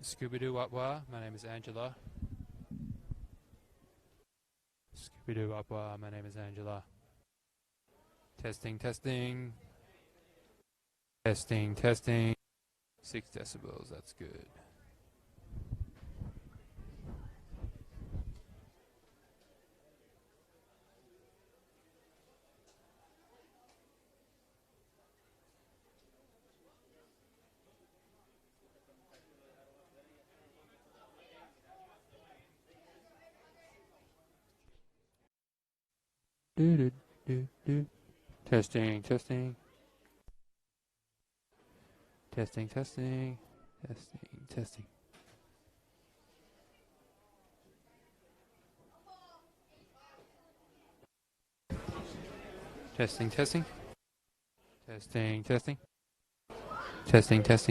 Scooby-Doo Wah, my name is Angela. Scooby-Doo Wah, my name is Angela. Testing. Testing. 6 decibels, that's good. Do. Testing. Testing. Testing. Testing.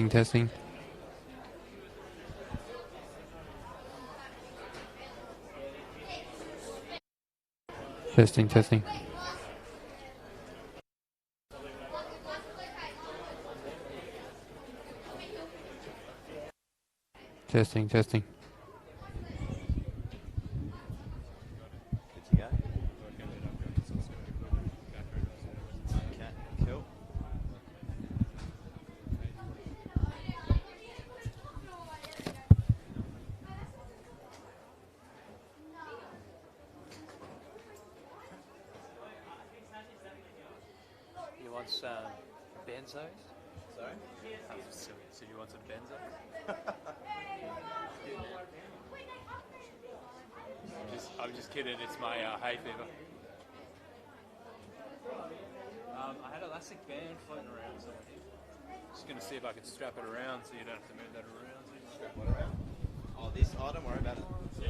Testing. Testing. Testing. Good to go. Okay, cool. You want some benzos? Sorry? That was silly. So you want some benzos? I'm just kidding, it's my hay fever. I had an elastic band floating around, so just going to see if I can strap it around so you don't have to move that around. So you can strap What around? Oh, this? Oh, don't worry about it. Yeah.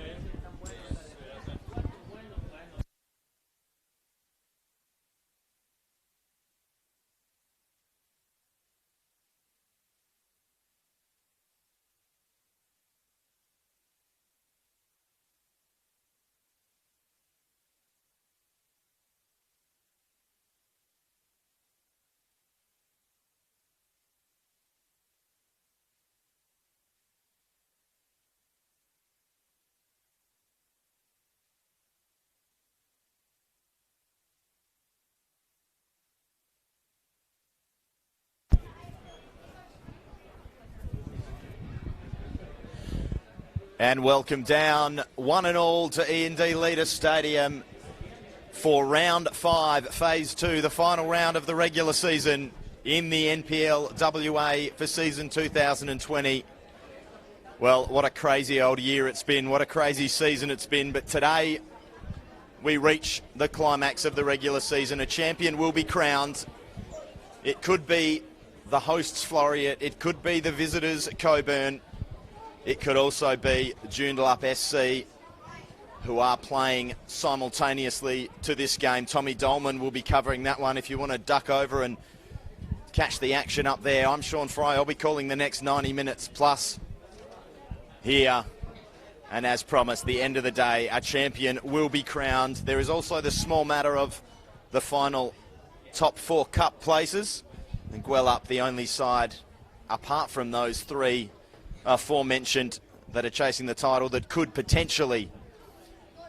And welcome down, one and all, to E&D Leader Stadium for Round 5, Phase 2, the final round of the regular season in the NPL1U for season 2020. Well, what a crazy old year it's been, what a crazy season it's been, but today we reach the climax of the regular season. A champion will be crowned. It could be the hosts Floreat, it could be the visitors Cockburn. It could also be Joondalup SC, who are playing simultaneously to this game. Tommy Dolman will be covering that one. If you want to duck over and catch the action up there, I'm Sean Fry. I'll be calling the next 90 minutes plus here. And as promised, the end of the day, a champion will be crowned. There is also the small matter of the final top 4 cup places. And Guellup, the only side, apart from those 3 aforementioned, that are chasing the title, that could potentially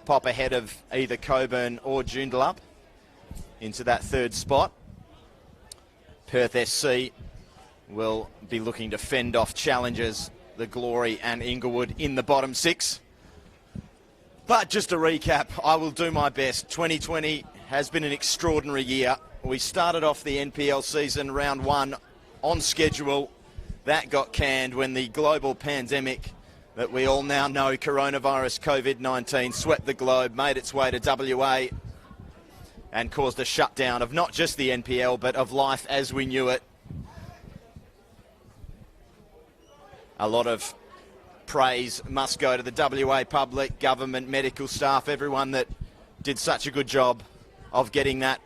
pop ahead of either Cockburn or Joondalup into that 3rd spot. Perth SC will be looking to fend off challengers, the Glory and Inglewood, in the bottom 6. But just to recap, I will do my best. 2020 has been an extraordinary year. We started off the NPL season round 1 on schedule. That got canned when the global pandemic that we all now know, coronavirus COVID-19, swept the globe, made its way to WA and caused a shutdown of not just the NPL but of life as we knew it. A lot of praise must go to the WA public, government, medical staff, everyone that did such a good job of getting that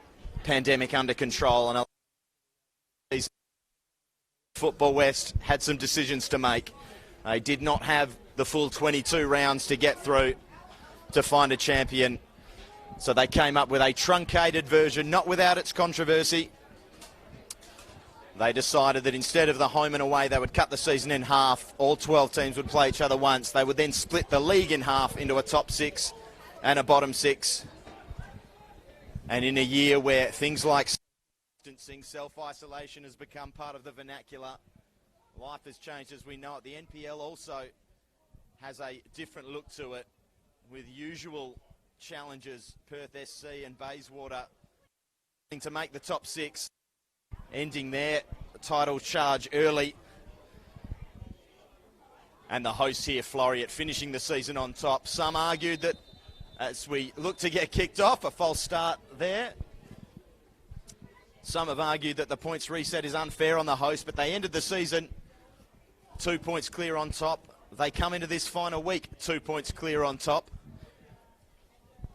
pandemic under control. And Football West had some decisions to make. They did not have the full 22 rounds to get through to find a champion. So they came up with a truncated version, not without its controversy. They decided that instead of the home and away, they would cut the season in half. All 12 teams would play each other once. They would then split the league in half into a top 6 and a bottom 6. And in a year where things like distancing, self-isolation has become part of the vernacular, life has changed as we know it. The NPL also has a different look to it, with usual challenges, Perth SC and Bayswater, to make the top 6, ending their title charge early. And the hosts here, Floreat, finishing the season on top. Some argued that as we look to get kicked off, a false start there. Some have argued that the points reset is unfair on the host, but they ended the season 2 points clear on top. They come into this final week 2 points clear on top.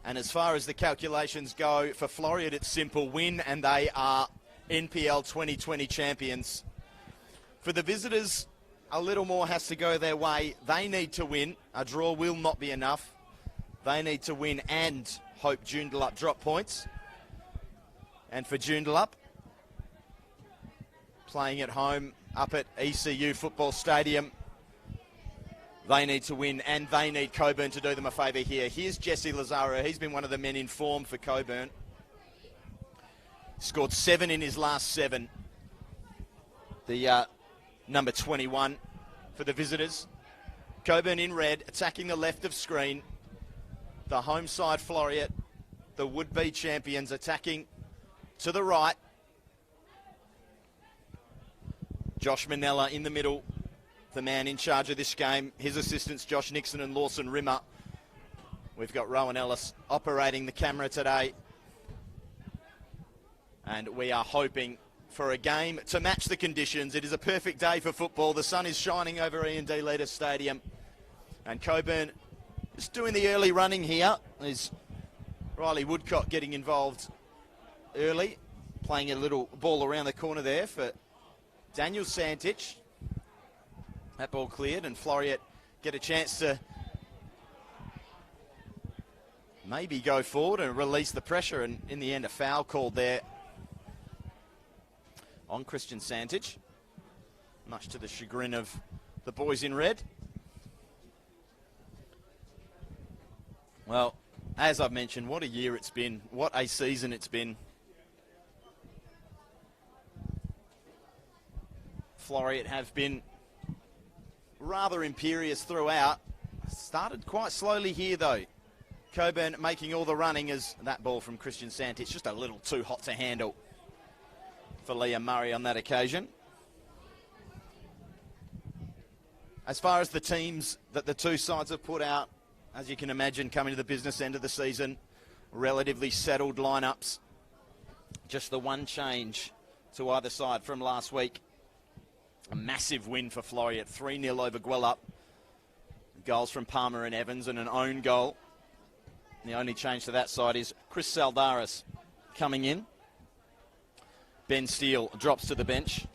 And as far as the calculations go, for Floreat, it's simple: win and they are NPL 2020 champions. For the visitors, a little more has to go their way. They need to win. A draw will not be enough. They need to win and hope Joondalup drop points. And for Joondalup, playing at home up at ECU Football Stadium, they need to win, and they need Cockburn to do them a favour here. Here's Jesse Lazaro. He's been one of the men in form for Cockburn. Scored 7 in his last 7. The number 21 for the visitors. Cockburn in red, attacking the left of screen. The home side, Floreat, the would-be champions, attacking to the right. Josh Manella in the middle, the man in charge of this game. His assistants, Josh Nixon and Lawson Rimmer. We've got Rowan Ellis operating the camera today. And we are hoping for a game to match the conditions. It is a perfect day for football. The sun is shining over E&D Leader Stadium. And Cockburn is doing the early running here. There's Riley Woodcock getting involved early, playing a little ball around the corner there for Daniel Santich. That ball cleared, and Floreat get a chance to maybe go forward and release the pressure, and in the end a foul called there on Christian Santich, much to the chagrin of the boys in red. Well, as I've mentioned, what a year it's been, what a season it's been. Floreat have been rather imperious throughout. Started quite slowly here though. Cockburn making all the running, as that ball from Christian Santich just a little too hot to handle for Liam Murray on that occasion. As far as the teams that the two sides have put out, as you can imagine, coming to the business end of the season, relatively settled lineups. Just the one change to either side from last week. A massive win for Floreat, 3-0 over Gwelup. Goals from Palmer and Evans and an own goal. The only change to that side is Chris Saldaris coming in. Ben Steele drops to the bench.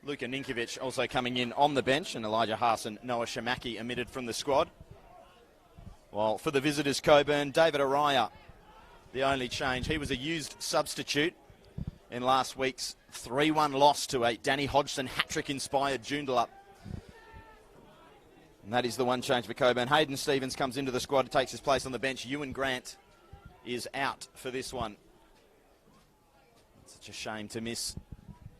Luka Ninkovic also coming in on the bench, and Elijah Haas and Noah Shamaki omitted from the squad. While for the visitors, Cockburn, David Araya, the only change. He was a used substitute in last week's 3-1 loss to a Danny Hodgson hat-trick-inspired Joondalup. And that is the one change for Cockburn. Hayden Stevens comes into the squad, takes his place on the bench. Ewan Grant is out for this one. Such a shame to miss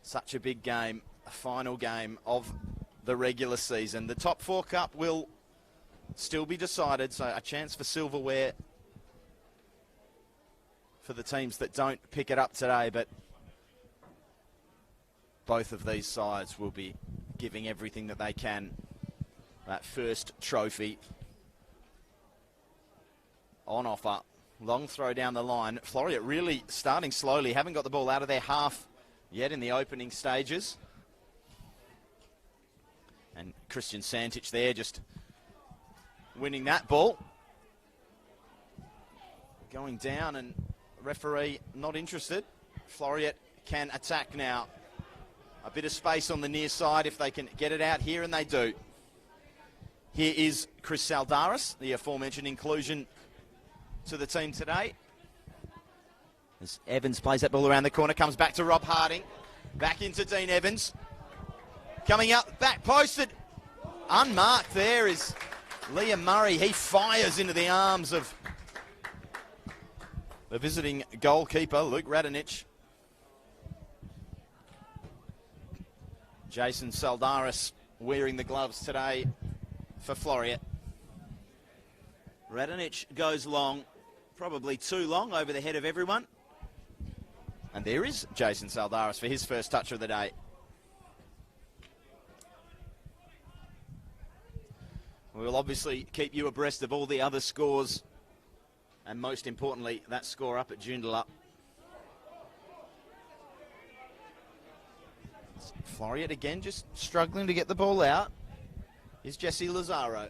such a big game, a final game of the regular season. The top 4 cup will still be decided, so a chance for silverware for the teams that don't pick it up today, but both of these sides will be giving everything that they can. That first trophy on offer. Long throw down the line. Floreat really starting slowly. Haven't got the ball out of their half yet in the opening stages. And Christian Santich there just winning that ball. Going down, and referee not interested. Floreat can attack now. A bit of space on the near side if they can get it out here, and they do. Here is Chris Saldaris, the aforementioned inclusion to the team today. As Evans plays that ball around the corner, comes back to Rob Harding. Back into Dean Evans. Coming up, back posted. Unmarked there is Liam Murray. He fires into the arms of the visiting goalkeeper, Luke Radonich. Jason Saldaris wearing the gloves today for Floreat. Radonich goes long, probably too long, over the head of everyone. And there is Jason Saldaris for his first touch of the day. We'll obviously keep you abreast of all the other scores, and most importantly, that score up at Joondalup. Floreat again just struggling to get the ball out is Jesse Lazaro.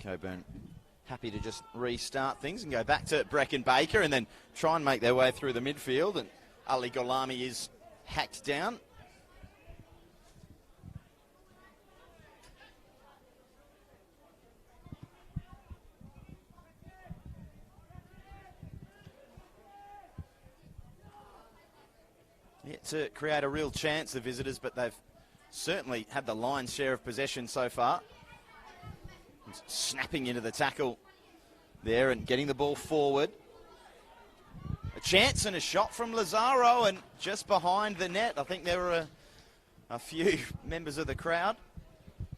Cockburn happy to just restart things and go back to Brecken Baker and then try and make their way through the midfield, and Ali Golami is hacked down. Yet to create a real chance, the visitors, but they've certainly had the lion's share of possession so far. Snapping into the tackle there and getting the ball forward. A chance and a shot from Lazaro, and just behind the net. I think there were a few members of the crowd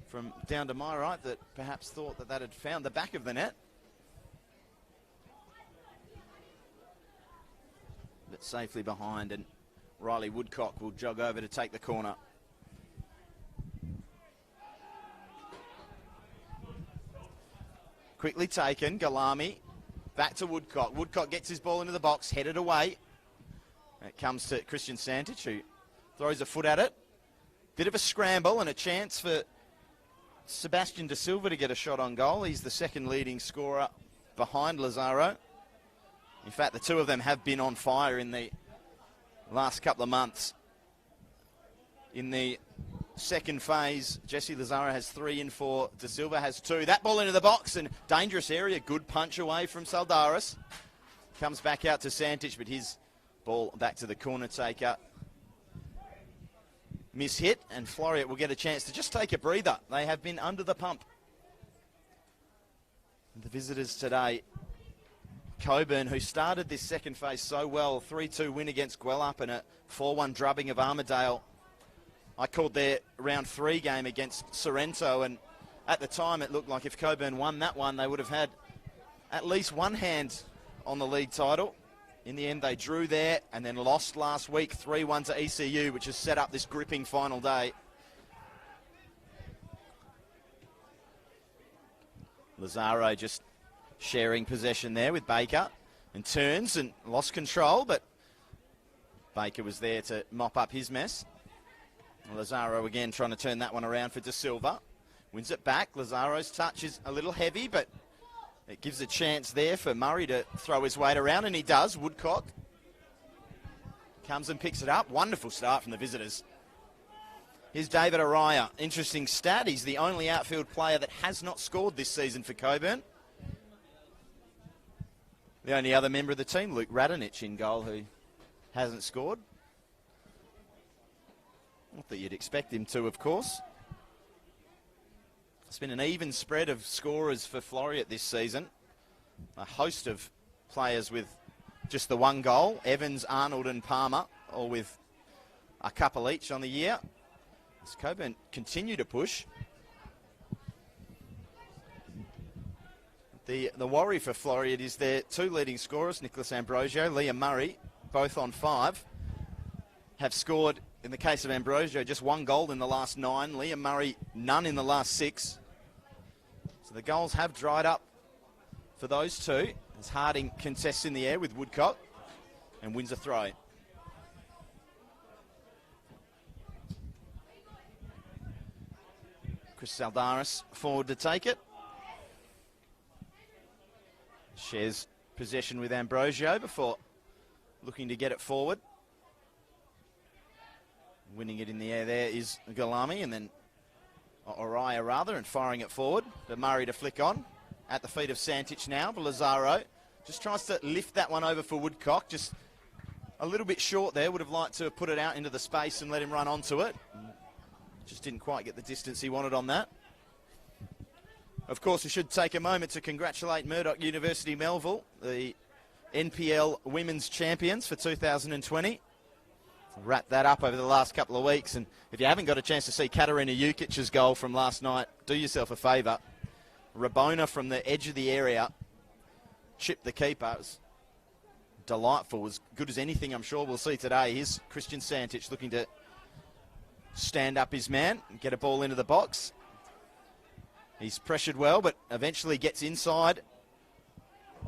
from down to my right that perhaps thought that had found the back of the net. But safely behind, and Riley Woodcock will jog over to take the corner. Quickly taken, Galami, back to Woodcock. Woodcock gets his ball into the box, headed away. It comes to Christian Santich, who throws a foot at it. Bit of a scramble and a chance for Sebastian De Silva to get a shot on goal. He's the second leading scorer behind Lazaro. In fact, the two of them have been on fire in the last couple of months. In the second phase, Jesse Lazaro has 3 in 4. De Silva has 2. That ball into the box and dangerous area. Good punch away from Saldaris. Comes back out to Santich, but his ball back to the corner taker. Mishit, and Floreat will get a chance to just take a breather. They have been under the pump. The visitors today, Cockburn, who started this second phase so well, 3-2 win against Gwelup and a 4-1 drubbing of Armidale. I called their round 3 game against Sorrento, and at the time it looked like if Cockburn won that one, they would have had at least one hand on the league title. In the end, they drew there and then lost last week 3-1 to ECU, which has set up this gripping final day. Lazaro just sharing possession there with Baker, and turns and lost control, but Baker was there to mop up his mess. Lazaro again trying to turn that one around for De Silva. Wins it back. Lazaro's touch is a little heavy, but it gives a chance there for Murray to throw his weight around, and he does. Woodcock comes and picks it up. Wonderful start from the visitors. Here's David Araya. Interesting stat. He's the only outfield player that has not scored this season for Cockburn. The only other member of the team, Luke Radonich, in goal, who hasn't scored. Not that you'd expect him to, of course. It's been an even spread of scorers for Floreat this season. A host of players with just the one goal. Evans, Arnold and Palmer, all with a couple each on the year. As Cockburn continue to push. The worry for Floreat is their 2 leading scorers, Nicholas Ambrosio, Liam Murray, both on 5, have scored, in the case of Ambrosio, just 1 goal in the last 9. Liam Murray, none in the last 6. So the goals have dried up for those two, as Harding contests in the air with Woodcock and wins a throw. Chris Saldaris forward to take it. Shares possession with Ambrosio before looking to get it forward. Winning it in the air there is Galami, and then Araya rather, and firing it forward. But Murray to flick on. at the feet of Santich now. But Lazaro just tries to lift that one over for Woodcock. Just a little bit short there. Would have liked to have put it out into the space and let him run onto it. Just didn't quite get the distance he wanted on that. Of course, we should take a moment to congratulate Murdoch University Melville, the NPL Women's Champions for 2020. Wrapped that up over the last couple of weeks, and if you haven't got a chance to see Katarina Jukic's goal from last night, do yourself a favour. Rabona from the edge of the area chipped the keeper. It was delightful, as good as anything I'm sure we'll see today. Here's Christian Santich looking to stand up his man and get a ball into the box. He's pressured well, but eventually gets inside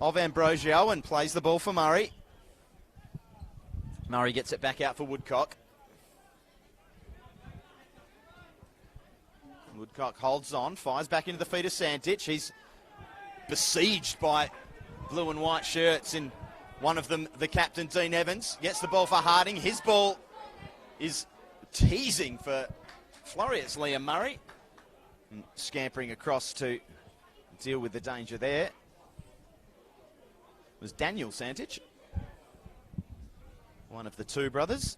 of Ambrosio and plays the ball for Murray. Murray gets it back out for Woodcock. Woodcock holds on, fires back into the feet of Santich. He's besieged by blue and white shirts, in one of them the captain, Dean Evans. Gets the ball for Harding. His ball is teasing for Floreat's Liam Murray. And scampering across to deal with the danger there was Daniel Santich, one of the two brothers.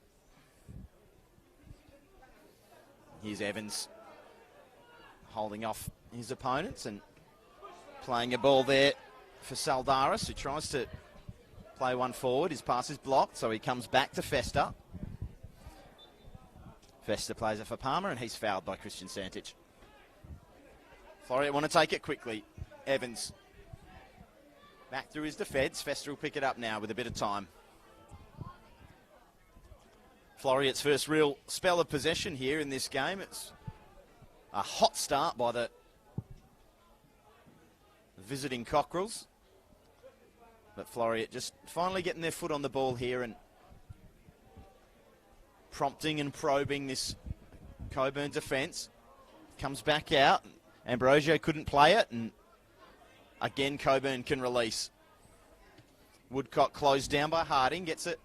Here's Evans holding off his opponents and playing a ball there for Saldaris, who tries to play one forward. His pass is blocked, so he comes back to Fester. Fester plays it for Palmer, and he's fouled by Christian Santich. Floreat want to take it quickly. Evans back through his defence. Fester will pick it up now with a bit of time. Floreat's first real spell of possession here in this game. It's a hot start by the visiting Cockerels. But Floreat just finally getting their foot on the ball here and prompting and probing this Cockburn defence. Comes back out. Ambrosio couldn't play it, and again Cockburn can release. Woodcock closed down by Harding, gets it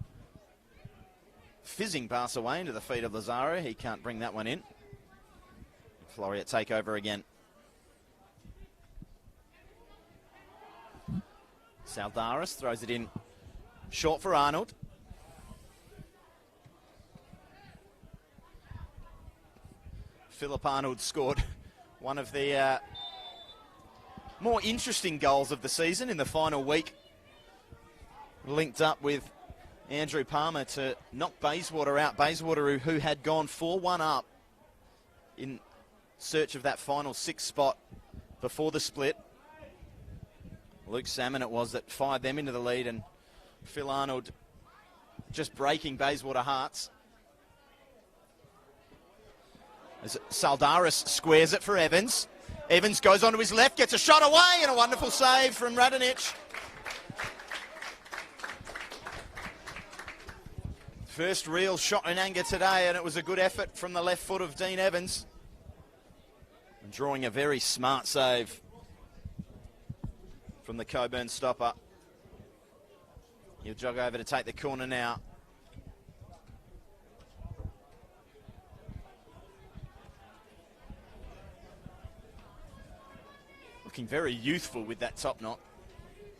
fizzing pass away into the feet of Lazaro. He can't bring that one in. Floreat take over again. Saldaris throws it in short for Arnold. Philip Arnold scored one of the more interesting goals of the season in the final week. Linked up with Andrew Palmer to knock Bayswater out. Bayswater, who had gone 4-1 up in search of that final sixth spot before the split. Luke Salmon it was that fired them into the lead, and Phil Arnold just breaking Bayswater hearts. As Saldaris squares it for Evans. Evans goes onto his left, gets a shot away, and a wonderful save from Radonich. First real shot in anger today, and it was a good effort from the left foot of Dean Evans. And drawing a very smart save from the Cockburn stopper. He'll jog over to take the corner now. Looking very youthful with that top knot,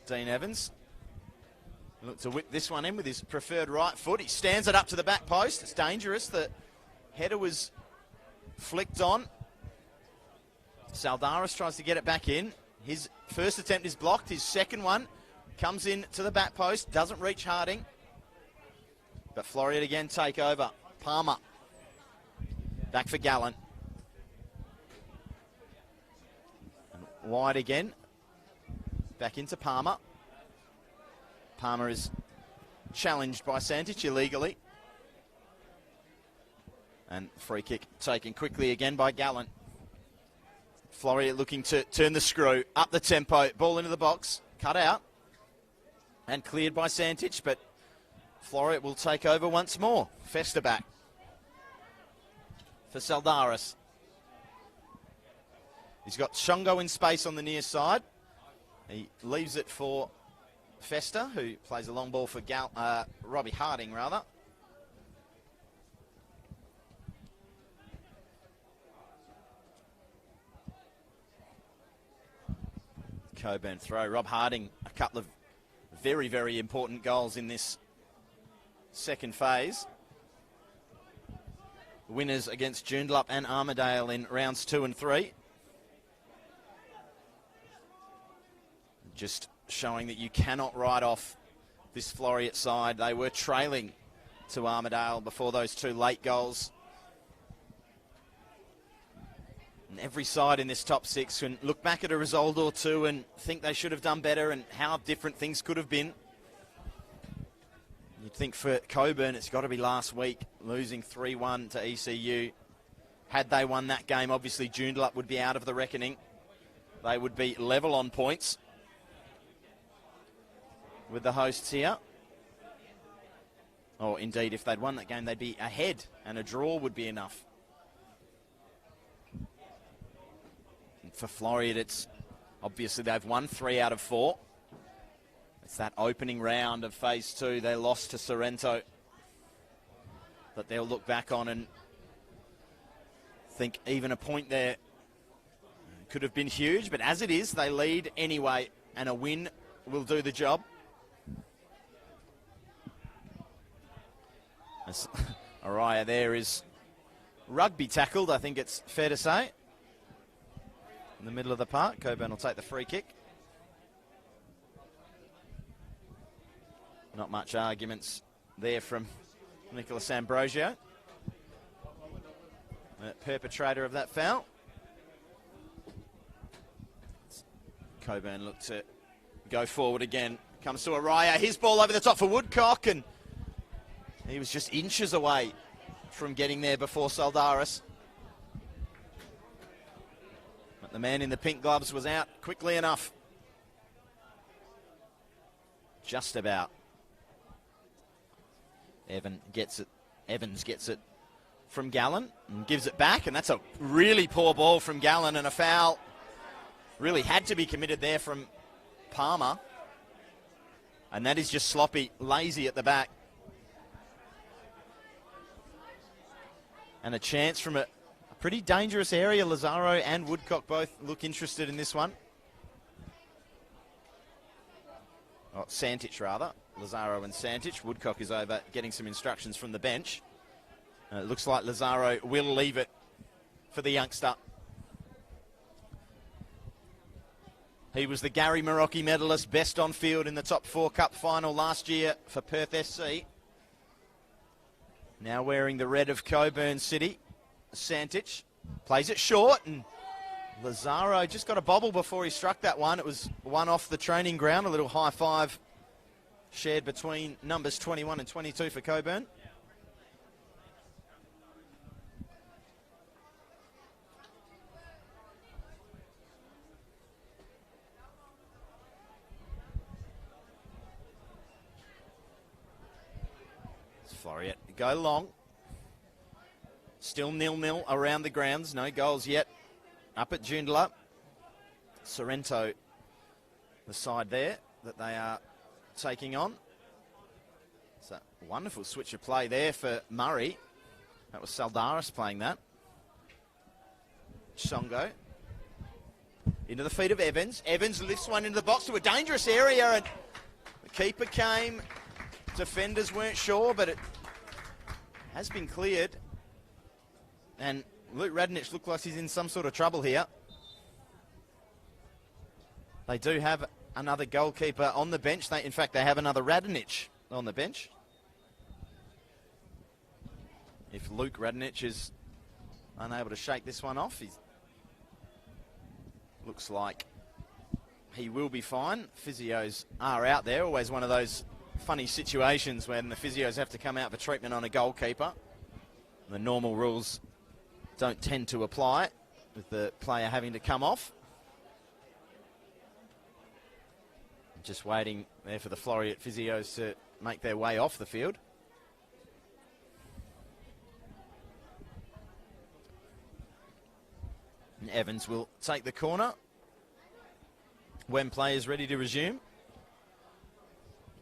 Dean Evans. Look to whip this one in with his preferred right foot. He stands it up to the back post. It's dangerous. The header was flicked on. Saldaris tries to get it back in. His first attempt is blocked. His second one comes in to the back post. Doesn't reach Harding. But Floreat again take over. Palmer. Back for Gallant. And wide again. Back into Palmer. Palmer is challenged by Santich illegally. And free kick taken quickly again by Gallant. Floreat looking to turn the screw, up the tempo, ball into the box, cut out, and cleared by Santich, but Floreat will take over once more. Fester back for Saldaris. He's got Shongo in space on the near side. He leaves it for Fester, who plays a long ball for Robbie Harding, rather. Cockburn throw. Rob Harding, a couple of very, very important goals in this second phase. Winners against Joondalup and Armidale in rounds 2 and 3. Just showing that you cannot write off this Floreat side. They were trailing to Armidale before those 2 late goals. And every side in this top 6 can look back at a result or two and think they should have done better and how different things could have been. You'd think for Cockburn it's got to be last week, losing 3-1 to ECU. Had they won that game, obviously Joondalup would be out of the reckoning. They would be level on points with the hosts here. Or indeed, if they'd won that game, they'd be ahead, and a draw would be enough. And for Floreat, it's obviously they've won 3 out of 4. It's that opening round of phase 2. They lost to Sorrento that they'll look back on and think even a point there could have been huge. But as it is, they lead anyway, and a win will do the job. Araya there is rugby tackled, I think it's fair to say. In the middle of the park, Cockburn will take the free kick. Not much arguments there from Nicholas Ambrosio, the perpetrator of that foul. Cockburn looked to go forward again. Comes to Araya. His ball over the top for Woodcock, and he was just inches away from getting there before Saldaris. But the man in the pink gloves was out quickly enough. Just about. Evans gets it from Gallen and gives it back, and that's a really poor ball from Gallen, and a foul really had to be committed there from Palmer. And that is just sloppy, lazy at the back. And a chance from a pretty dangerous area. Lazaro and Woodcock both look interested in this one. Oh, Santich rather. Lazaro and Santich. Woodcock is over getting some instructions from the bench. It looks like Lazaro will leave it for the youngster. He was the Gary Marocchi medalist, best on field in the top 4 cup final last year for Perth SC. Now wearing the red of Cockburn City. Santich plays it short, and Lazaro just got a bobble before he struck that one. It was one off the training ground, a little high five shared between numbers 21 and 22 for Cockburn. Floreat go long. Still 0-0 around the grounds. No goals yet up at Joondalup. Sorrento, the side there that they are taking on. It's a wonderful switch of play there for Murray. That was Saldaris playing that. Songo. Into the feet of Evans. Evans lifts one into the box to a dangerous area, and the keeper came. Defenders weren't sure, but it has been cleared. And Luke Radnich looks like he's in some sort of trouble here. They do have another goalkeeper on the bench. In fact, they have another Radnich on the bench. If Luke Radnich is unable to shake this one off, he looks like he will be fine. Physios are out there. Always one of those funny situations when the physios have to come out for treatment on a goalkeeper. The normal rules don't tend to apply with the player having to come off. Just waiting there for the Floreat physios to make their way off the field. And Evans will take the corner when play is ready to resume.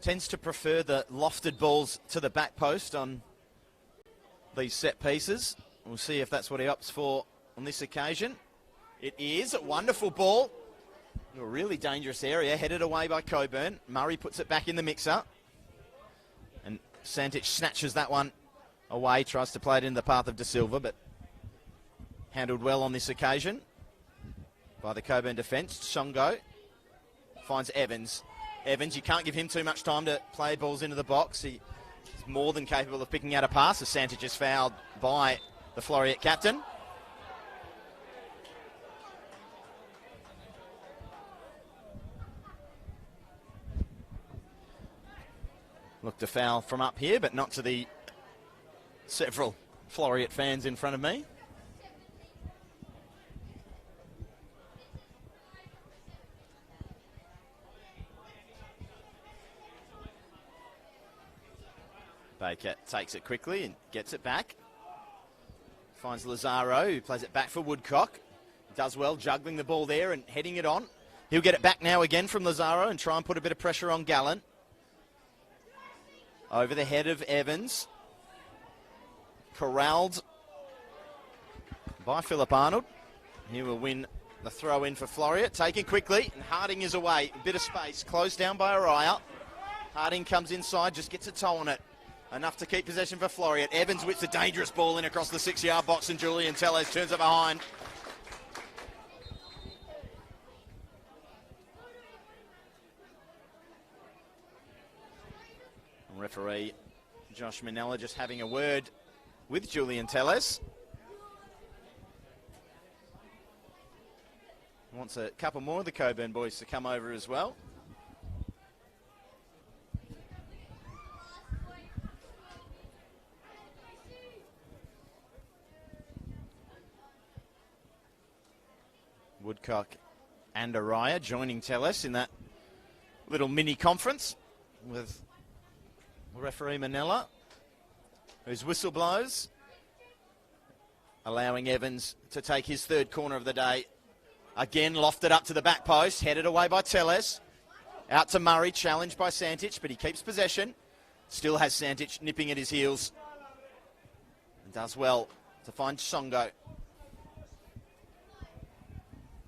Tends to prefer the lofted balls to the back post on these set pieces. We'll see if that's what he opts for on this occasion. It is a wonderful ball. A really dangerous area, headed away by Cockburn. Murray puts it back in the mixer. And Santic snatches that one away, tries to play it in the path of De Silva, but handled well on this occasion by the Cockburn defence. Songo finds Evans. Evans, you can't give him too much time to play balls into the box. He's more than capable of picking out a pass as Santic is fouled by the Floreat captain. Looked a foul from up here, but not to the several Floreat fans in front of me. Baker takes it quickly and gets it back. Finds Lazaro, who plays it back for Woodcock. Does well juggling the ball there and heading it on. He'll get it back now again from Lazaro and try and put a bit of pressure on Gallant. Over the head of Evans. Corralled by Philip Arnold. He will win the throw in for Floreat. Taken quickly, and Harding is away. A bit of space, closed down by Araya. Harding comes inside, just gets a toe on it. Enough to keep possession for Floreat. Evans whips a dangerous ball in across the 6-yard box, and Julian Tellez turns it behind. Referee Josh Manella just having a word with Julian Tellez. Wants a couple more of the Cockburn boys to come over as well. Woodcock and Araya joining Tellez in that little mini conference with referee Manella, whose whistle blows, allowing Evans to take his third corner of the day. Again, lofted up to the back post, headed away by Tellez. Out to Murray, challenged by Santic, but he keeps possession. Still has Santic nipping at his heels. And does well to find Songo.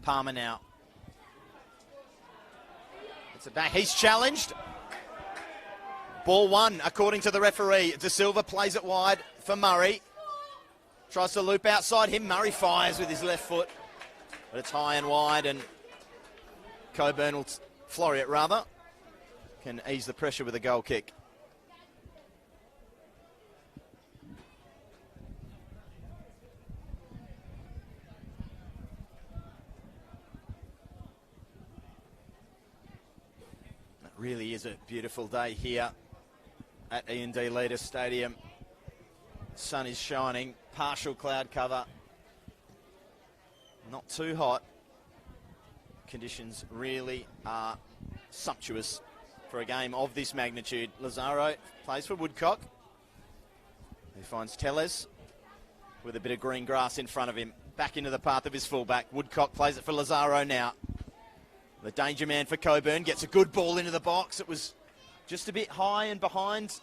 Palmer now. It's a back. He's challenged. Ball one, according to the referee. De Silva plays it wide for Murray. Tries to loop outside him. Murray fires with his left foot. But it's high and wide, and Cockburn, will Floreat rather, can ease the pressure with a goal kick. It really is a beautiful day here at E&D Leaders Stadium. Sun is shining, partial cloud cover. Not too hot. Conditions really are sumptuous for a game of this magnitude. Lazaro plays for Woodcock. He finds Tellez with a bit of green grass in front of him. Back into the path of his fullback. Woodcock plays it for Lazaro now. The danger man for Cockburn gets a good ball into the box. It was just a bit high and behind.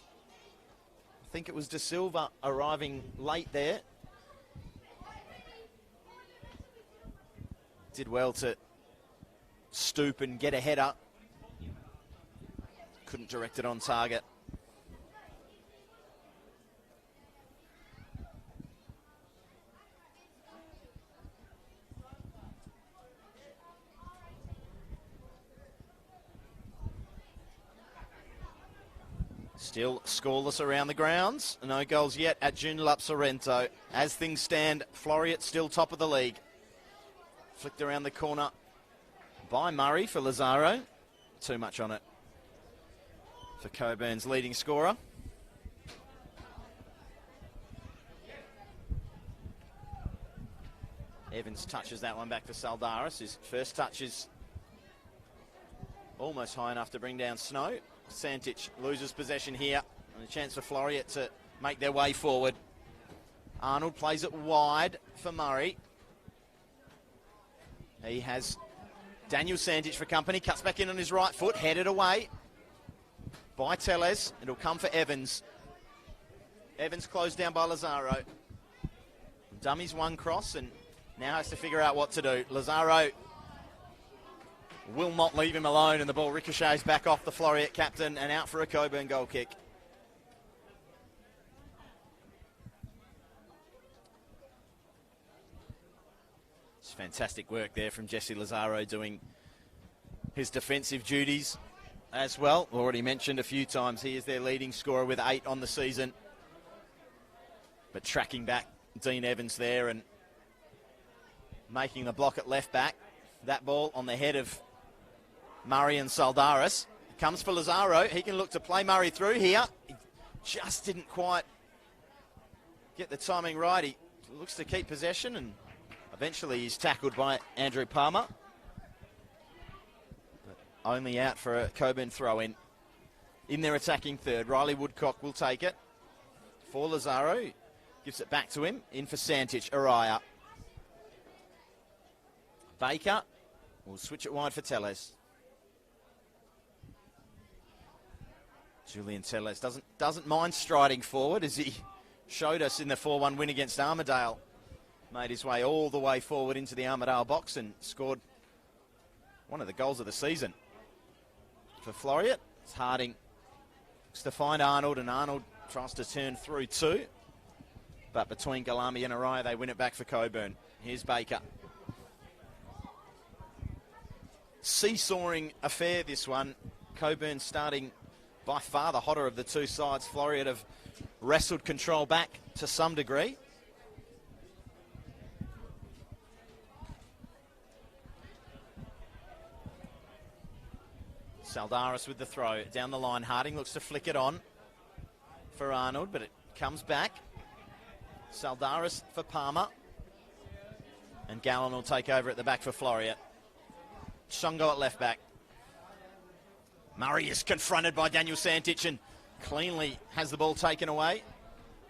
I think it was De Silva arriving late there. Did well to stoop and get a header. Couldn't direct it on target. Still scoreless around the grounds. No goals yet at Joondalup Sorrento. As things stand, Floreat still top of the league. Flicked around the corner by Murray for Lazaro. Too much on it for Cockburn's leading scorer. Evans touches that one back for Saldaris. His first touch is almost high enough to bring down Snow. Santic loses possession here, and a chance for Floreat to make their way forward. Arnold plays it wide for Murray. He has Daniel Santic for company, cuts back in on his right foot, headed away by Tellez. It'll come for Evans. Evans closed down by Lazaro. Dummies one cross and now has to figure out what to do. Lazaro will not leave him alone, and the ball ricochets back off the Floreat captain and out for a Cockburn goal kick. It's fantastic work there from Jesse Lazaro doing his defensive duties as well. Already mentioned a few times, he is their leading scorer with 8 on the season. But tracking back Dean Evans there and making the block at left back. That ball on the head of Murray and Saldaris. Comes for Lazaro. He can look to play Murray through here. He just didn't quite get the timing right. He looks to keep possession, and eventually he's tackled by Andrew Palmer. But only out for a Cockburn throw-in. In their attacking third, Riley Woodcock will take it. For Lazaro, gives it back to him. In for Santich, Araya. Baker will switch it wide for Tellez. Julian Tellez doesn't mind striding forward, as he showed us in the 4-1 win against Armidale. Made his way all the way forward into the Armidale box and scored one of the goals of the season. For Floreat, it's Harding looks to find Arnold, and Arnold tries to turn through too. But between Galami and Araya, they win it back for Cockburn. Here's Baker. Seesawing affair, this one. Cockburn starting by far the hotter of the two sides. Floreat have wrestled control back to some degree. Saldaris with the throw. Down the line, Harding looks to flick it on for Arnold, but it comes back. Saldaris for Palmer. And Gallen will take over at the back for Floreat. Shungo at left back. Murray is confronted by Daniel Santich and cleanly has the ball taken away.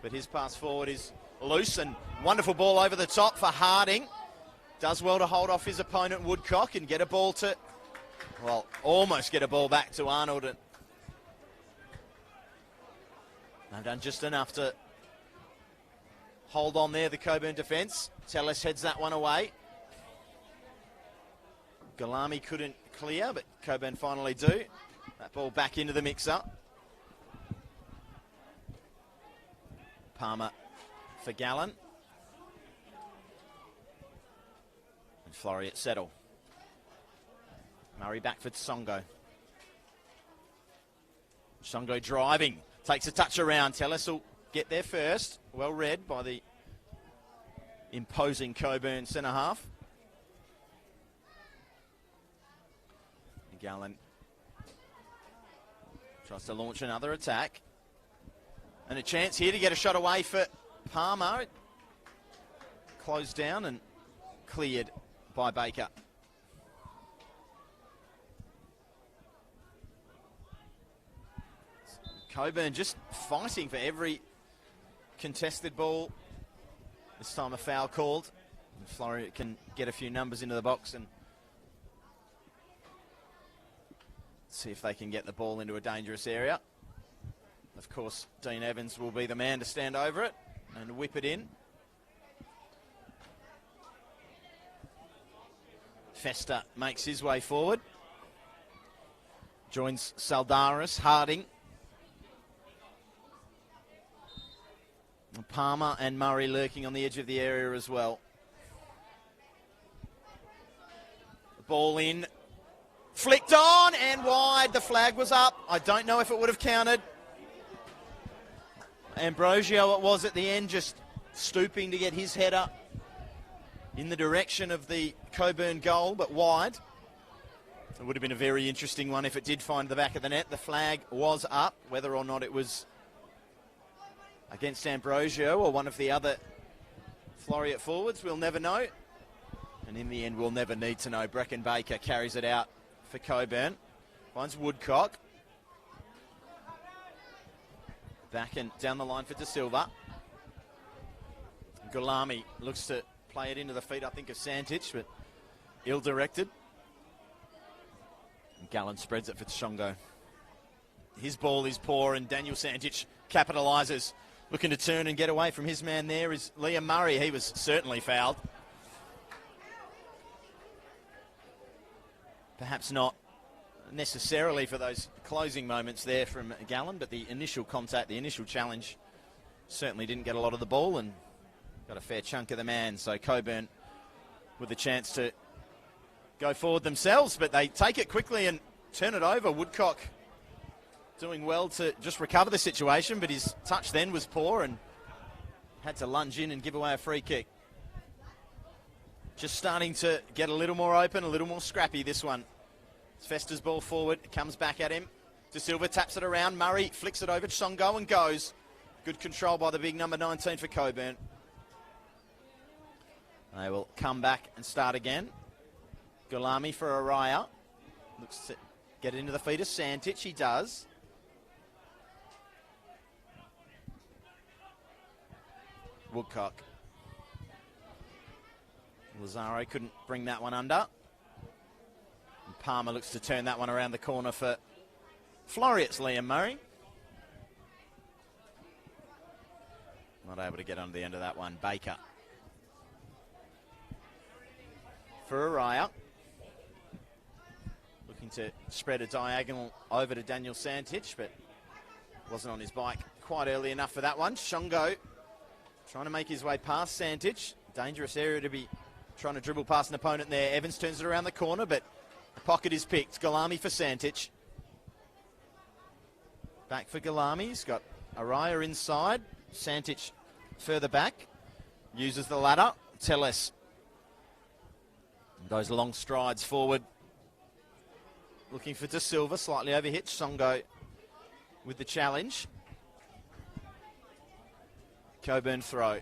But his pass forward is loose, and wonderful ball over the top for Harding. Does well to hold off his opponent Woodcock and get a ball to, well, almost get a ball back to Arnold. And they've done just enough to hold on there, the Cockburn defence. Tellez heads that one away. Galami couldn't clear, but Cockburn finally do. That ball back into the mix-up. Palmer for Gallen. And Floreat settle. Murray back for Tsongo. Tsongo driving. Takes a touch around. Tellez will get there first. Well read by the imposing Cockburn centre-half. Gallen tries to launch another attack. And a chance here to get a shot away for Palmer. It closed down and cleared by Baker. Cockburn just fighting for every contested ball. This time a foul called. And Floreat can get a few numbers into the box and see if they can get the ball into a dangerous area. Of course, Dean Evans will be the man to stand over it and whip it in. Festa makes his way forward. Joins Saldaris, Harding. Palmer and Murray lurking on the edge of the area as well. The ball in. Flicked on and wide. The flag was up. I don't know if it would have counted. Ambrosio it was at the end, just stooping to get his head up in the direction of the Cockburn goal, but wide. It would have been a very interesting one if it did find the back of the net. The flag was up. Whether or not it was against Ambrosio or one of the other Floreat forwards, we'll never know. And in the end, we'll never need to know. Brecken Baker carries it out for Cockburn. Finds Woodcock. Back and down the line for De Silva. Galami looks to play it into the feet, I think, of Santich, but ill-directed. Gallen spreads it for Tsongo. His ball is poor, and Daniel Santich capitalises. Looking to turn and get away from his man there is Liam Murray. He was certainly fouled. Perhaps not necessarily for those closing moments there from Gallen, but the initial contact, the initial challenge certainly didn't get a lot of the ball and got a fair chunk of the man. So Cockburn with the chance to go forward themselves, but they take it quickly and turn it over. Woodcock doing well to just recover the situation, but his touch then was poor and had to lunge in and give away a free kick. Just starting to get a little more open, a little more scrappy, this one. Fester's ball forward, comes back at him. De Silva taps it around. Murray flicks it over. Songo and goes. Good control by the big number 19 for Cockburn. They will come back and start again. Gulami for Araya. Looks to get into the feet of Santich. He does. Woodcock. Lazaro couldn't bring that one under. And Palmer looks to turn that one around the corner for Floreat's Liam Murray. Not able to get under the end of that one. Baker. For Araya. Looking to spread a diagonal over to Daniel Santich, but wasn't on his bike quite early enough for that one. Shongo trying to make his way past Santich. Dangerous area to be trying to dribble past an opponent there. Evans turns it around the corner, but the pocket is picked. Gulami for Santich. Back for Gulami. He's got Araya inside. Santich further back. Uses the ladder. Teles goes long strides forward. Looking for De Silva. Slightly overhit. Songo with the challenge. Cockburn throw.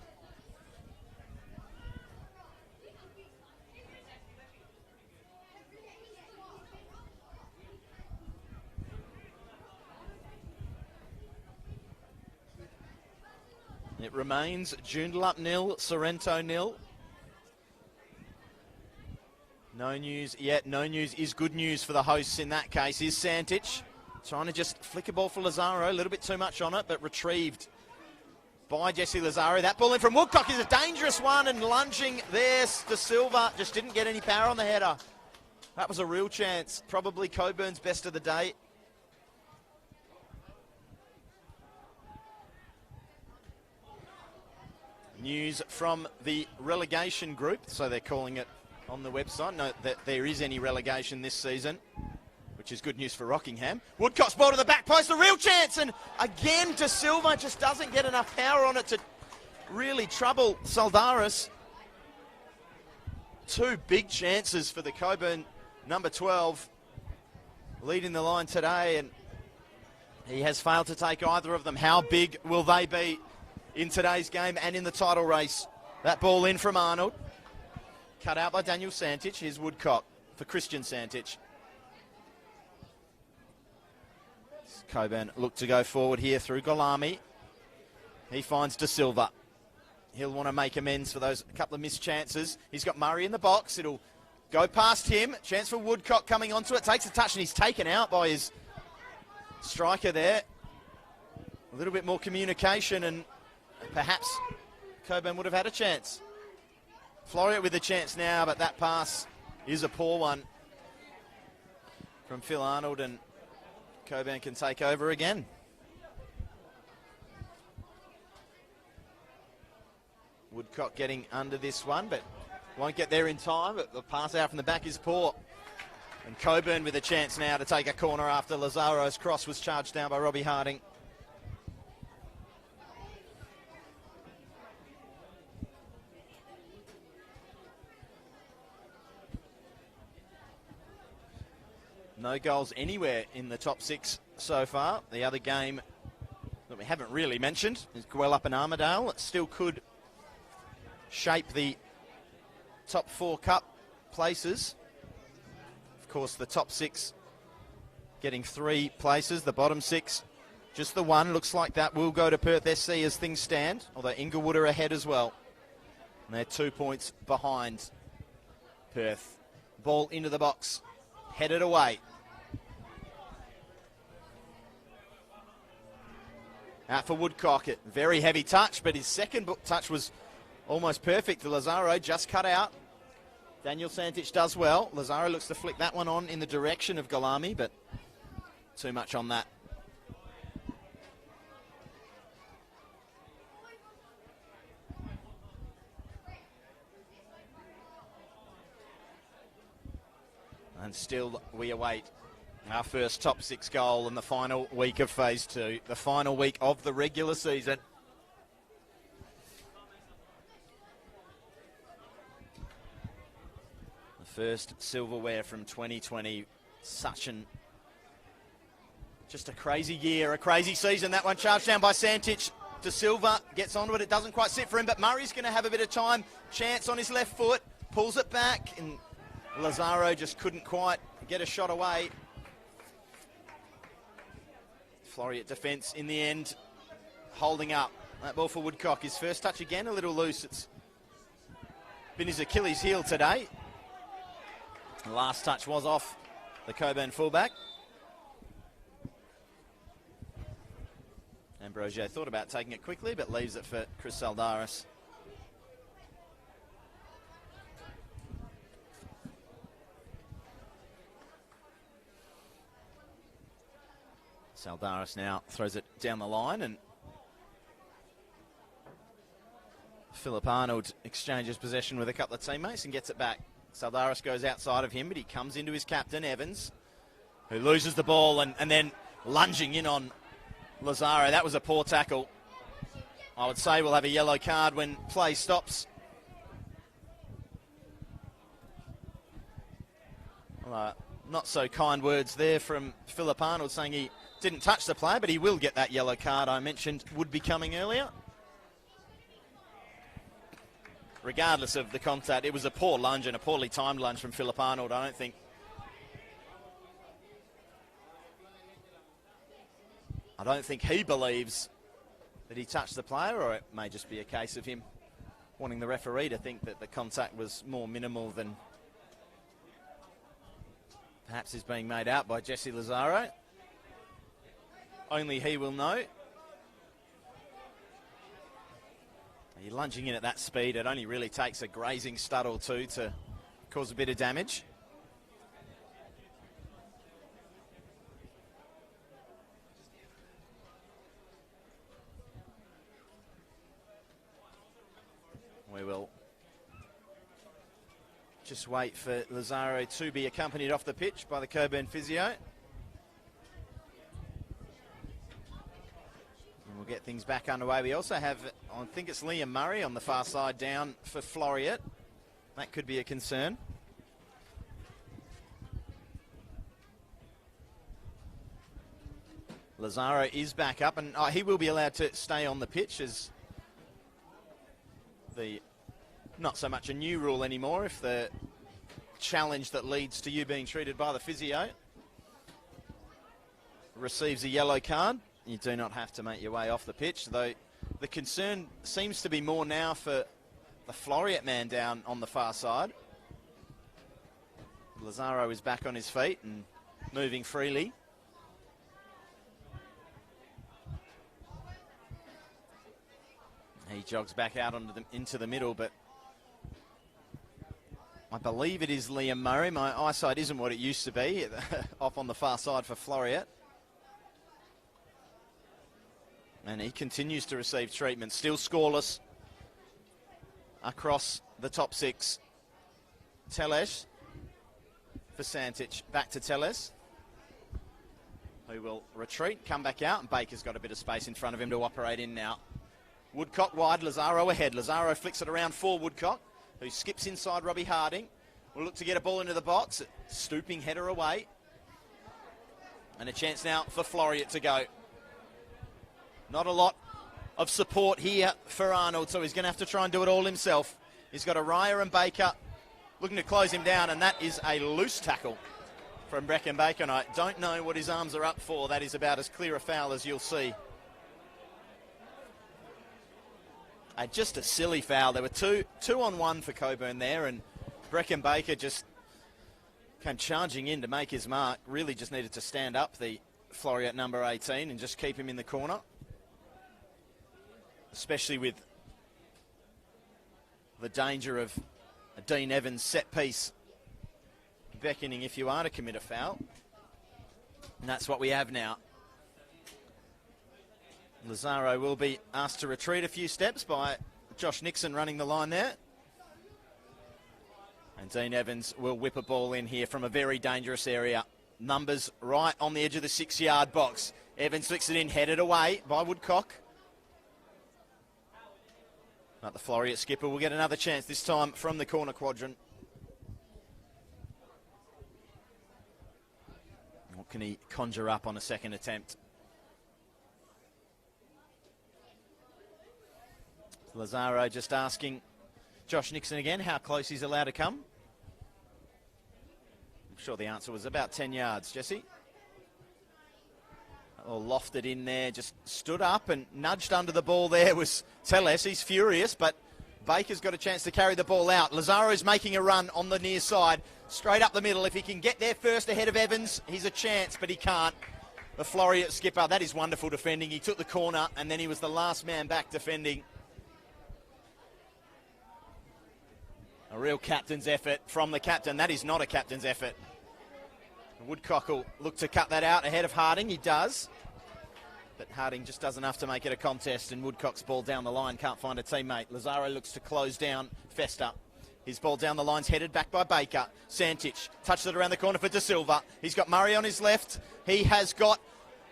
It remains Joondalup 0, Sorrento 0. No news yet. No news is good news for the hosts in that case. Is Santich trying to just flick a ball for Lazaro. A little bit too much on it, but retrieved by Jesse Lazaro. That ball in from Woodcock is a dangerous one, and lunging there, De Silva just didn't get any power on the header. That was a real chance. Probably Cockburn's best of the day. News from the relegation group, so they're calling it on the website. Note that there is any relegation this season, which is good news for Rockingham. Woodcock's ball to the back post, a real chance, and again De Silva just doesn't get enough power on it to really trouble Saldaris. Two big chances for the Cockburn number 12, leading the line today, and he has failed to take either of them. How big will they be in today's game and in the title race? That ball in from Arnold. Cut out by Daniel Santich. Here's Woodcock for Christian Santich. Cockburn look to go forward here through Gulami. He finds De Silva. He'll want to make amends for those couple of missed chances. He's got Murray in the box. It'll go past him. Chance for Woodcock coming onto it. Takes a touch and he's taken out by his striker there. A little bit more communication and perhaps Cockburn would have had a chance. Floreat with a chance now, but that pass is a poor one from Phil Arnold, and Cockburn can take over again. Woodcock getting under this one, but won't get there in time. But the pass out from the back is poor. And Cockburn with a chance now to take a corner after Lazaro's cross was charged down by Robbie Harding. No goals anywhere in the top six so far. The other game that we haven't really mentioned is Gwelup and Armidale. It still could shape the top four cup places. Of course, the top six getting 3 places. The bottom 6, just the one. Looks like that will go to Perth SC as things stand, although Inglewood are ahead as well. And they're 2 points behind Perth. Ball into the box, headed away. Out for Woodcock. Very heavy touch, but his second touch was almost perfect. Lazaro just cut out. Daniel Santich does well. Lazaro looks to flick that one on in the direction of Galami, but too much on that. And still we await our first top 6 goal in the final week of Phase 2, the final week of the regular season. The first silverware from 2020. Just a crazy year, a crazy season. That one charged down by Santich. De Silva gets onto it. It doesn't quite sit for him, but Murray's going to have a bit of time. Chance on his left foot, pulls it back, and Lazaro just couldn't quite get a shot away. Floreat defence in the end, holding up that ball for Woodcock. His first touch again, a little loose. It's been his Achilles heel today. The last touch was off the Cockburn fullback. Ambrosio thought about taking it quickly, but leaves it for Chris Saldaris. Saldaris now throws it down the line, and Philip Arnold exchanges possession with a couple of teammates and gets it back. Saldaris goes outside of him, but he comes into his captain, Evans, who loses the ball and then lunging in on Lazaro. That was a poor tackle. I would say we'll have a yellow card when play stops. Not so kind words there from Philip Arnold, saying he didn't touch the player, but he will get that yellow card I mentioned would be coming earlier. Regardless of the contact, it was a poor lunge and a poorly timed lunge from Philip Arnold. I don't think he believes that he touched the player, or it may just be a case of him wanting the referee to think that the contact was more minimal than perhaps is being made out by Jesse Lazaro. Only he will know. You're lunging in at that speed. It only really takes a grazing stud or two to cause a bit of damage. We will just wait for Lazaro to be accompanied off the pitch by the Cockburn physio. We'll get things back underway. We also have, I think it's Liam Murray on the far side down for Floreat. That could be a concern. Lazaro is back up, and he will be allowed to stay on the pitch as the not so much a new rule anymore if the challenge that leads to you being treated by the physio receives a yellow card. You do not have to make your way off the pitch, though the concern seems to be more now for the Floreat man down on the far side. Lazaro is back on his feet and moving freely. He jogs back out into the middle, but I believe it is Liam Murray. My eyesight isn't what it used to be off on the far side for Floreat. And he continues to receive treatment. Still scoreless across the top 6. Teles for Santich. Back to Teles, who will retreat, come back out, and Baker's got a bit of space in front of him to operate in now. Woodcock wide, Lazaro ahead. Lazaro flicks it around for Woodcock, who skips inside Robbie Harding. Will look to get a ball into the box. Stooping header away. And a chance now for Floreat to go. Not a lot of support here for Arnold, so he's going to have to try and do it all himself. He's got Araya and Baker looking to close him down, and that is a loose tackle from Brecken Baker. And I don't know what his arms are up for. That is about as clear a foul as you'll see. Just a silly foul. There were two on one for Cockburn there, and Brecken Baker just came charging in to make his mark. Really just needed to stand up the Floreat number 18 and just keep him in the corner. Especially with the danger of a Dean Evans set piece beckoning if you are to commit a foul. And that's what we have now. Lazaro will be asked to retreat a few steps by Josh Nixon running the line there. And Dean Evans will whip a ball in here from a very dangerous area. Numbers right on the edge of the 6-yard box. Evans flicks it in, headed away by Woodcock. But the Floreat skipper will get another chance, this time from the corner quadrant. What can he conjure up on a second attempt? Lazaro just asking Josh Nixon again how close he's allowed to come. I'm sure the answer was about 10 yards, Jesse. Or lofted in there, just stood up and nudged under the ball there was Teles. He's furious, but Baker's got a chance to carry the ball out. Lazaro's making a run on the near side, straight up the middle. If he can get there first ahead of Evans, he's a chance, but he can't. The Floreat skipper, that is wonderful defending. He took the corner, and then he was the last man back defending. A real captain's effort from the captain. That is not a captain's effort. Woodcock will look to cut that out ahead of Harding. He does. But Harding just does enough to make it a contest, and Woodcock's ball down the line can't find a teammate. Lazaro looks to close down Fester. His ball down the line's headed back by Baker. Santich touched it around the corner for De Silva. He's got Murray on his left. He has got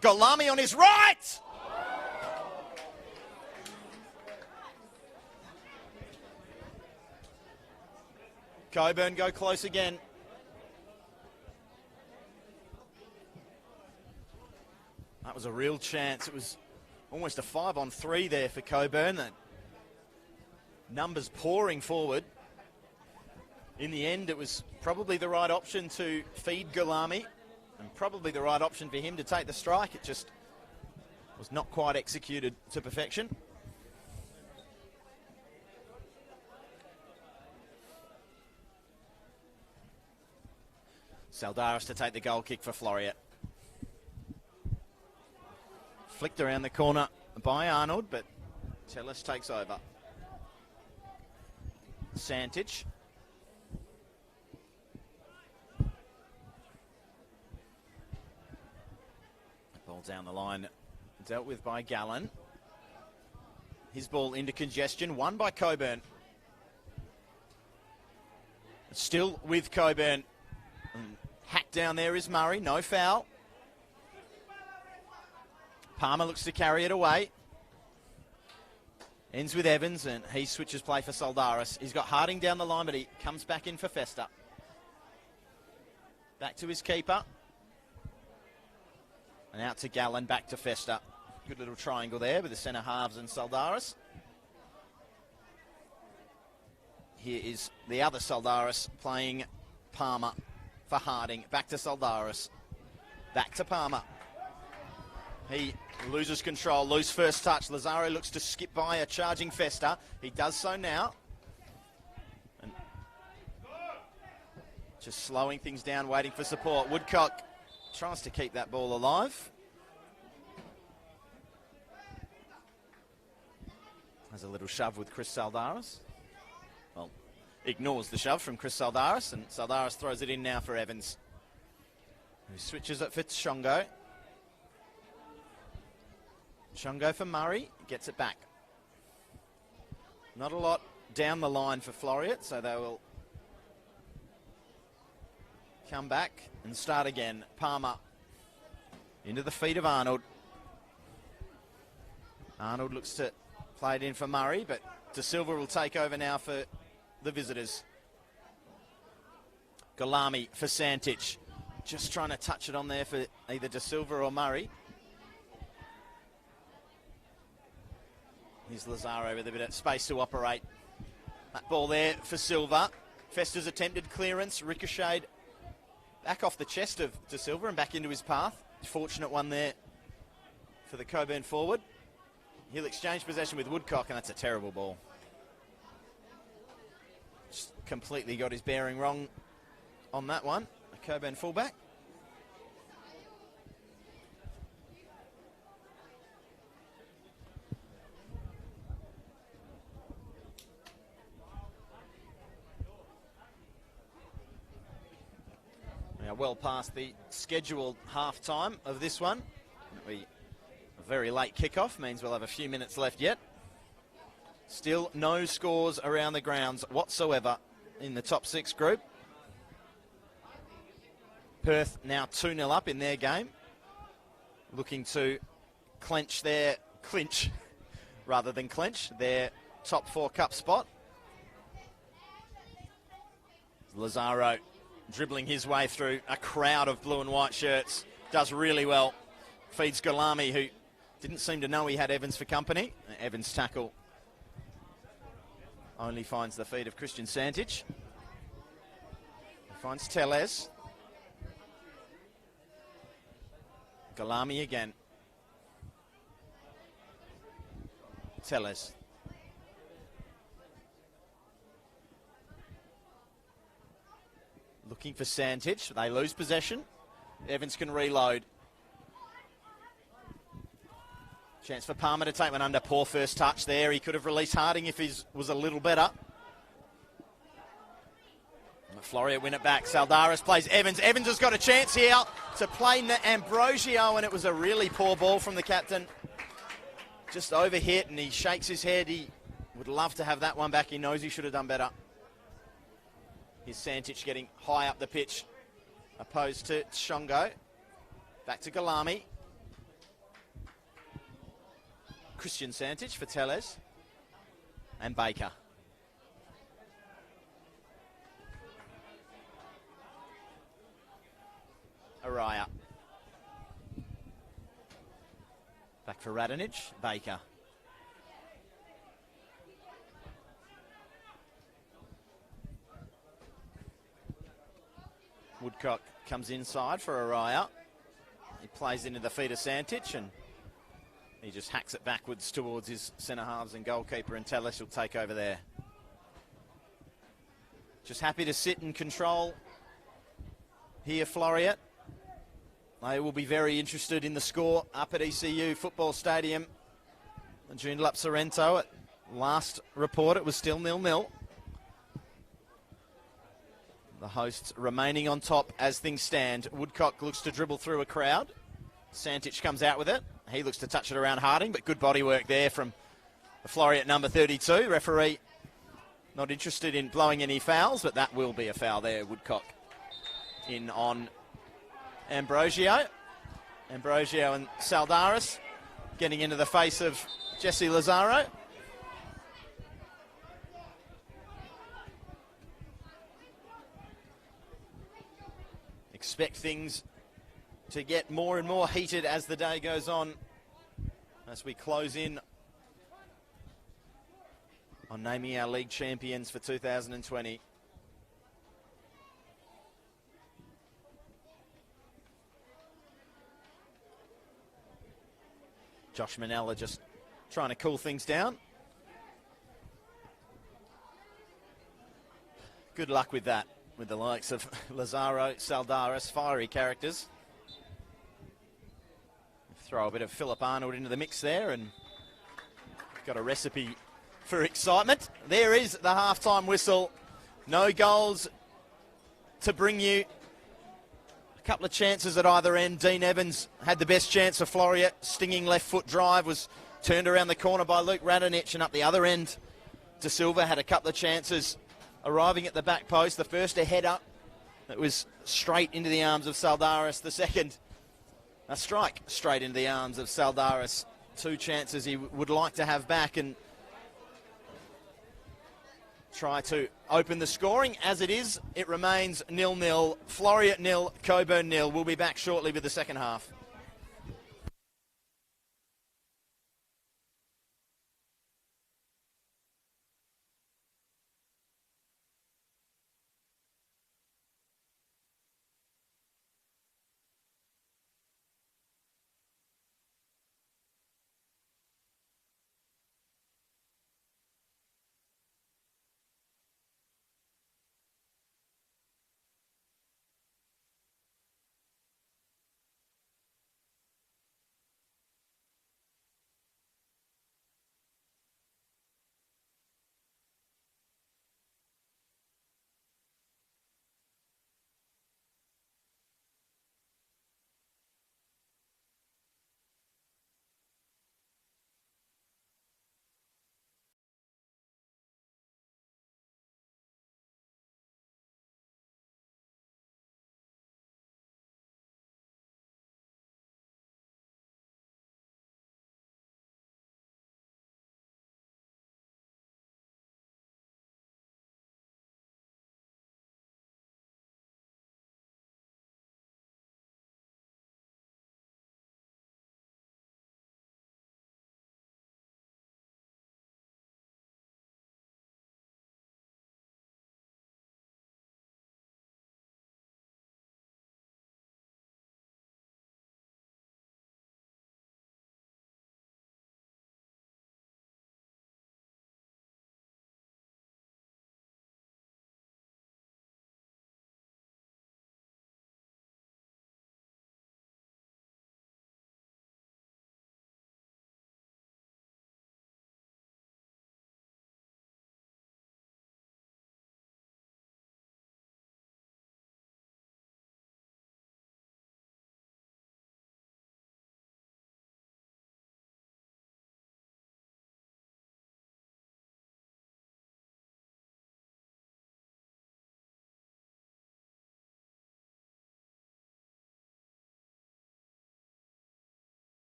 Golami on his right! Cockburn go close again. That was a real chance. It was almost a 5-on-3 there for Cockburn. That numbers pouring forward. In the end, it was probably the right option to feed Golami and probably the right option for him to take the strike. It just was not quite executed to perfection. Saldaris to take the goal kick for Floreat. Flicked around the corner by Arnold, but Tellis takes over. Santich. Ball down the line, dealt with by Gallen. His ball into congestion, won by Cockburn. Still with Cockburn. Hacked down there is Murray, no foul. Palmer looks to carry it away. Ends with Evans, and he switches play for Saldaris. He's got Harding down the line, but he comes back in for Fester. Back to his keeper. And out to Gallen, back to Fester. Good little triangle there with the centre halves and Saldaris. Here is the other Saldaris playing Palmer for Harding. Back to Saldaris. Back to Palmer. He loses control, loose first touch. Lazaro looks to skip by a charging Fester. He does so now. And just slowing things down, waiting for support. Woodcock tries to keep that ball alive. Has a little shove with Chris Saldaris. Well, ignores the shove from Chris Saldaris, and Saldaris throws it in now for Evans, who switches it for Shongo. Shongo for Murray, gets it back. Not a lot down the line for Floreat, so they will come back and start again. Palmer into the feet of Arnold. Arnold looks to play it in for Murray, but De Silva will take over now for the visitors. Golami for Santich. Just trying to touch it on there for either De Silva or Murray. Here's Lazaro with a bit of space to operate. That ball there for Silva. Fester's attempted clearance, ricocheted back off the chest of De Silva and back into his path. Fortunate one there for the Cockburn forward. He'll exchange possession with Woodcock, and that's a terrible ball. Just completely got his bearing wrong on that one. A Cockburn fullback. Now well past the scheduled half-time of this one. A very late kickoff means we'll have a few minutes left yet. Still no scores around the grounds whatsoever in the top 6 group. Perth now 2-0 up in their game, looking to clinch their top 4 cup spot. Lazaro dribbling his way through a crowd of blue and white shirts, does really well. Feeds Galami, who didn't seem to know he had Evans for company. Evans' tackle only finds the feet of Christian Santich. He finds Teles. Galami again. Teles. Looking for Santich. They lose possession. Evans can reload. Chance for Palmer to take one under. Poor first touch there. He could have released Harding if he was a little better. Floreat win it back. Saldaris plays Evans. Evans has got a chance here to play Ambrosio, and it was a really poor ball from the captain. Just overhit, and he shakes his head. He would love to have that one back. He knows he should have done better. Here's Santich getting high up the pitch, opposed to Shongo. Back to Galami. Christian Santich for Teles. And Baker. Araya. Back for Radonich. Baker. Woodcock comes inside for Araya. He plays into the feet of Santich, and he just hacks it backwards towards his centre halves and goalkeeper, and Teles will take over there. Just happy to sit and control here, Floreat. They will be very interested in the score up at ECU Football Stadium. Joondalup Sorrento, at last report, it was still 0-0. The hosts remaining on top as things stand. Woodcock looks to dribble through a crowd. Santich comes out with it. He looks to touch it around Harding, but good body work there from the Floreat number 32. Referee not interested in blowing any fouls, but that will be a foul there. Woodcock in on Ambrosio. Ambrosio and Saldaris getting into the face of Jesse Lazaro. Expect things to get more and more heated as the day goes on, as we close in on naming our league champions for 2020. Josh Manella just trying to cool things down. Good luck with that, with the likes of Lazaro, Saldaris, fiery characters. Throw a bit of Philip Arnold into the mix there, and got a recipe for excitement. There is the halftime whistle. No goals to bring you. A couple of chances at either end. Dean Evans had the best chance for Floreat. Stinging left foot drive was turned around the corner by Luke Radonich, and up the other end, De Silva had a couple of chances arriving at the back post. The first a header that was straight into the arms of Saldaris. The second, a strike straight into the arms of Saldaris. Two chances he would like to have back and try to open the scoring. As it is, it remains 0-0. Floreat 0, Cockburn 0. We'll be back shortly with the second half.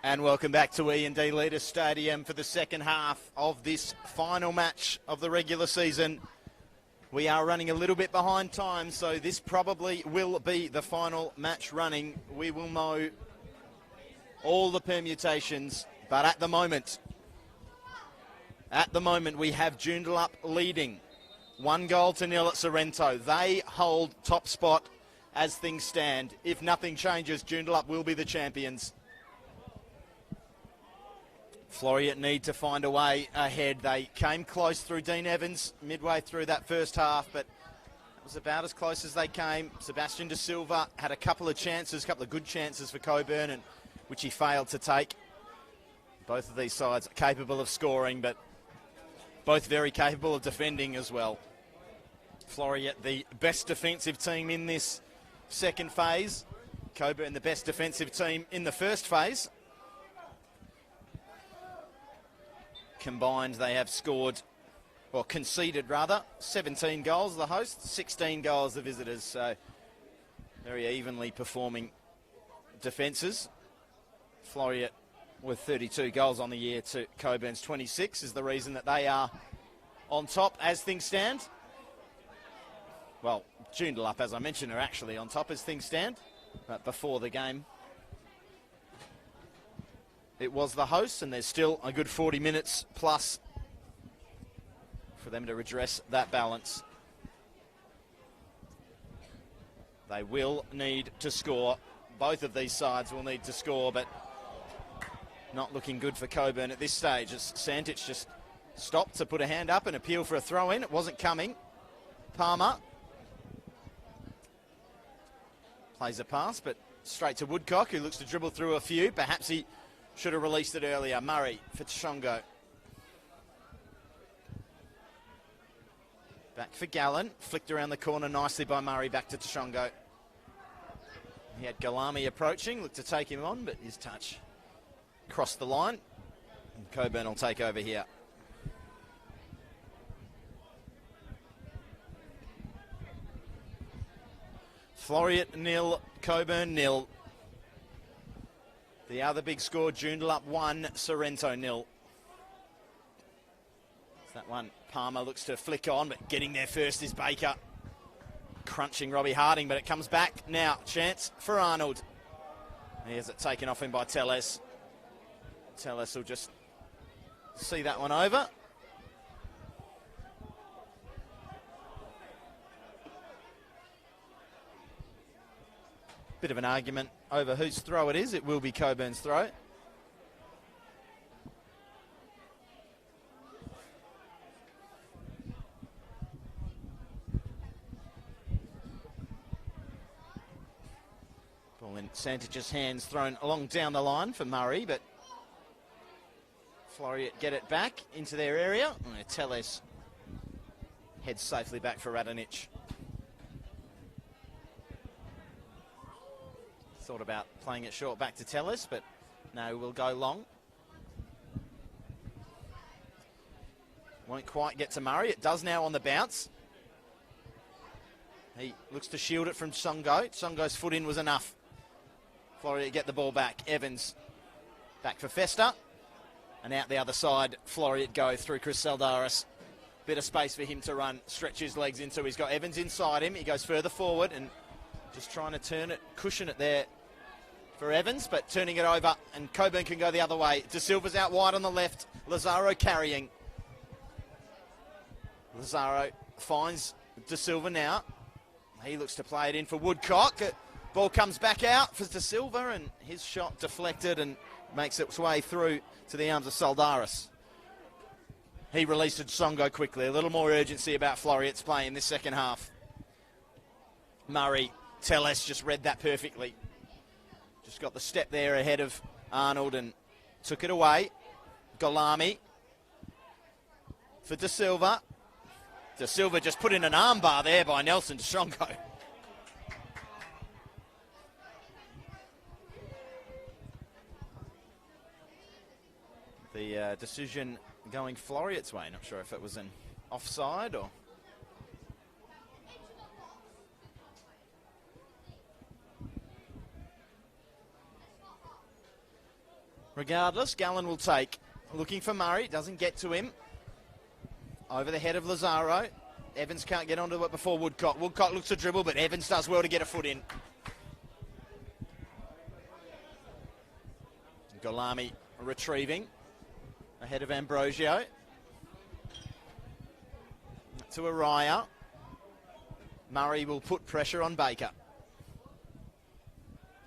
And welcome back to E&D Leaders Stadium for the second half of this final match of the regular season. We are running a little bit behind time, so this probably will be the final match running. We will know all the permutations, but at the moment we have Joondalup leading 1-0 at Sorrento. They hold top spot as things stand. If nothing changes, Joondalup will be the champions. Floreat need to find a way ahead. They came close through Dean Evans midway through that first half, but it was about as close as they came. Sebastian De Silva had a couple of good chances for Cockburn, and which he failed to take. Both of these sides are capable of scoring, but both very capable of defending as well. Floreat, the best defensive team in this second phase. Cockburn, the best defensive team in the first phase. Combined, they have conceded 17 goals, the hosts, 16 goals, the visitors. So very evenly performing defences. Floreat with 32 goals on the year to Cockburn's 26 is the reason that they are on top as things stand. Well, Joondalup, as I mentioned, are actually on top as things stand. But before the game, it was the hosts, and there's still a good 40 minutes plus for them to redress that balance. They will need to score. Both of these sides will need to score, but not looking good for Cockburn at this stage, as Santich just stopped to put a hand up and appeal for a throw-in. It wasn't coming. Palmer plays a pass, but straight to Woodcock, who looks to dribble through a few. Perhaps he should have released it earlier. Murray for Tshongo. Back for Gallen. Flicked around the corner nicely by Murray. Back to Tshongo. He had Galami approaching. Looked to take him on, but his touch crossed the line. And Cockburn will take over here. Floreat 0, Cockburn 0. The other big score, Joondalup 1, Sorrento 0. It's that one. Palmer looks to flick on, but getting there first is Baker. Crunching Robbie Harding, but it comes back now. Chance for Arnold. He has it taken off him by Tellez. Tellez will just see that one over. Bit of an argument over whose throw it is. It will be Cockburn's throw. Ball in Santich's hands, thrown along down the line for Murray, but Floreat get it back into their area. Tellez heads safely back for Radonjic. Thought about playing it short back to Tellez, but no, we'll go long. Won't quite get to Murray. It does now on the bounce. He looks to shield it from Tsongo. Tsongo's foot in was enough. Floreat get the ball back. Evans back for Festa. And out the other side, Floreat go through Chris Saldaris. Bit of space for him to run, stretch his legs into. He's got Evans inside him. He goes further forward and just trying to turn it, cushion it there for Evans, but turning it over, and Cockburn can go the other way. De Silva's out wide on the left. Lazaro carrying. Lazaro finds De Silva now. He looks to play it in for Woodcock. Ball comes back out for De Silva, and his shot deflected and makes its way through to the arms of Saldaris. He released Tsongo quickly. A little more urgency about Floreat's play in this second half. Murray, Tellez just read that perfectly. Just got the step there ahead of Arnold and took it away. Galami for De Silva. De Silva just put in an armbar there by Nelson Tshongo. The decision going Floreat's way. Not sure if it was an offside or... Regardless, Gallen will take. Looking for Murray, doesn't get to him. Over the head of Lazaro. Evans can't get onto it before Woodcock. Woodcock looks to dribble, but Evans does well to get a foot in. Golami retrieving ahead of Ambrosio. To Araya. Murray will put pressure on Baker.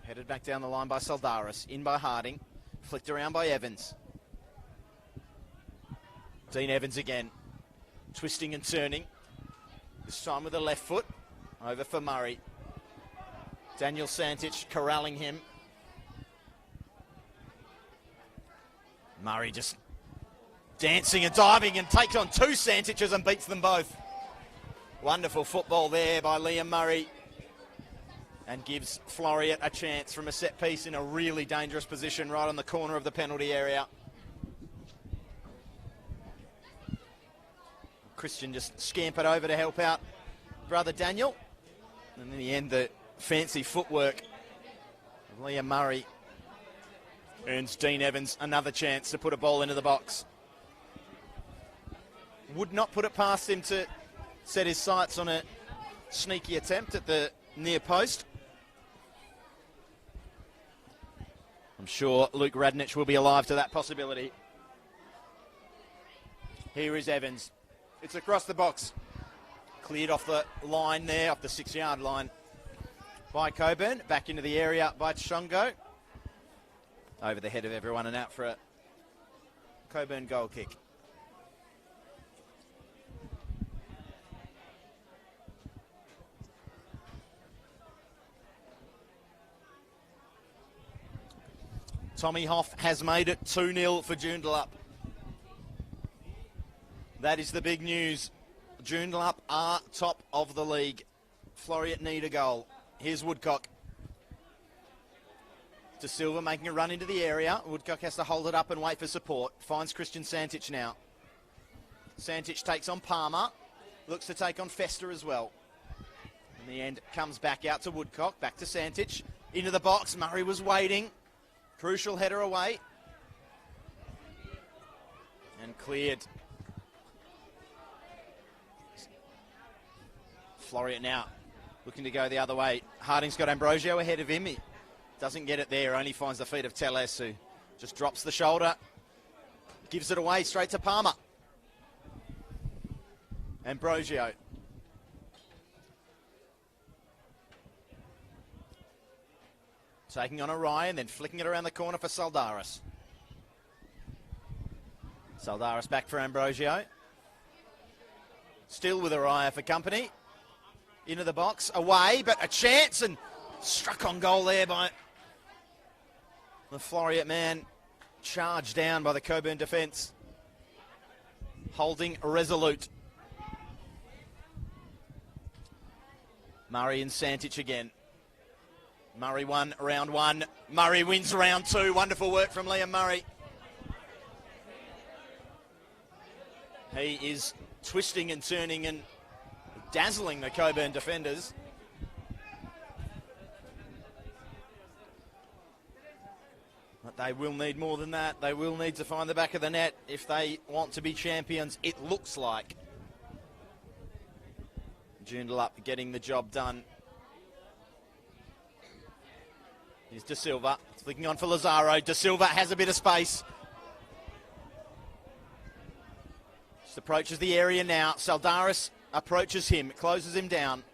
Headed back down the line by Saldaris. In by Harding. Flicked around by Evans. Dean Evans again. Twisting and turning. This time with the left foot. Over for Murray. Daniel Santich corralling him. Murray just dancing and diving and takes on two Santiches and beats them both. Wonderful football there by Liam Murray. And gives Floreat a chance from a set piece in a really dangerous position right on the corner of the penalty area. Christian just scampered over to help out brother Daniel. And in the end, the fancy footwork of Liam Murray earns Dean Evans another chance to put a ball into the box. Would not put it past him to set his sights on a sneaky attempt at the near post. I'm sure Luke Radnich will be alive to that possibility. Here is Evans. It's across the box. Cleared off the line there, off the 6-yard line by Cockburn. Back into the area by Chongo. Over the head of everyone and out for a Cockburn goal kick. Tommy Hoff has made it 2-0 for Joondalup. That is the big news. Joondalup are top of the league. Floreat need a goal. Here's Woodcock. De Silva making a run into the area. Woodcock has to hold it up and wait for support. Finds Christian Santich now. Santich takes on Palmer. Looks to take on Fester as well. In the end, comes back out to Woodcock. Back to Santich. Into the box. Murray was waiting. Crucial header away. And cleared. Floreat now looking to go the other way. Harding's got Ambrosio ahead of him. He doesn't get it there, only finds the feet of Teles, who just drops the shoulder. Gives it away straight to Palmer. Ambrosio. Taking on Orion, then flicking it around the corner for Saldaris. Saldaris back for Ambrosio. Still with Orion for company. Into the box, away, but a chance, and struck on goal there by the Floreat man. Charged down by the Cockburn defence. Holding resolute. Murray and Santich again. Murray won round one. Murray wins round two. Wonderful work from Liam Murray. He is twisting and turning and dazzling the Cockburn defenders. But they will need more than that. They will need to find the back of the net if they want to be champions, it looks like. Joondalup getting the job done. Here's De Silva, flicking on for Lazaro. De Silva has a bit of space. Just approaches the area now. Saldaris approaches him, closes him down.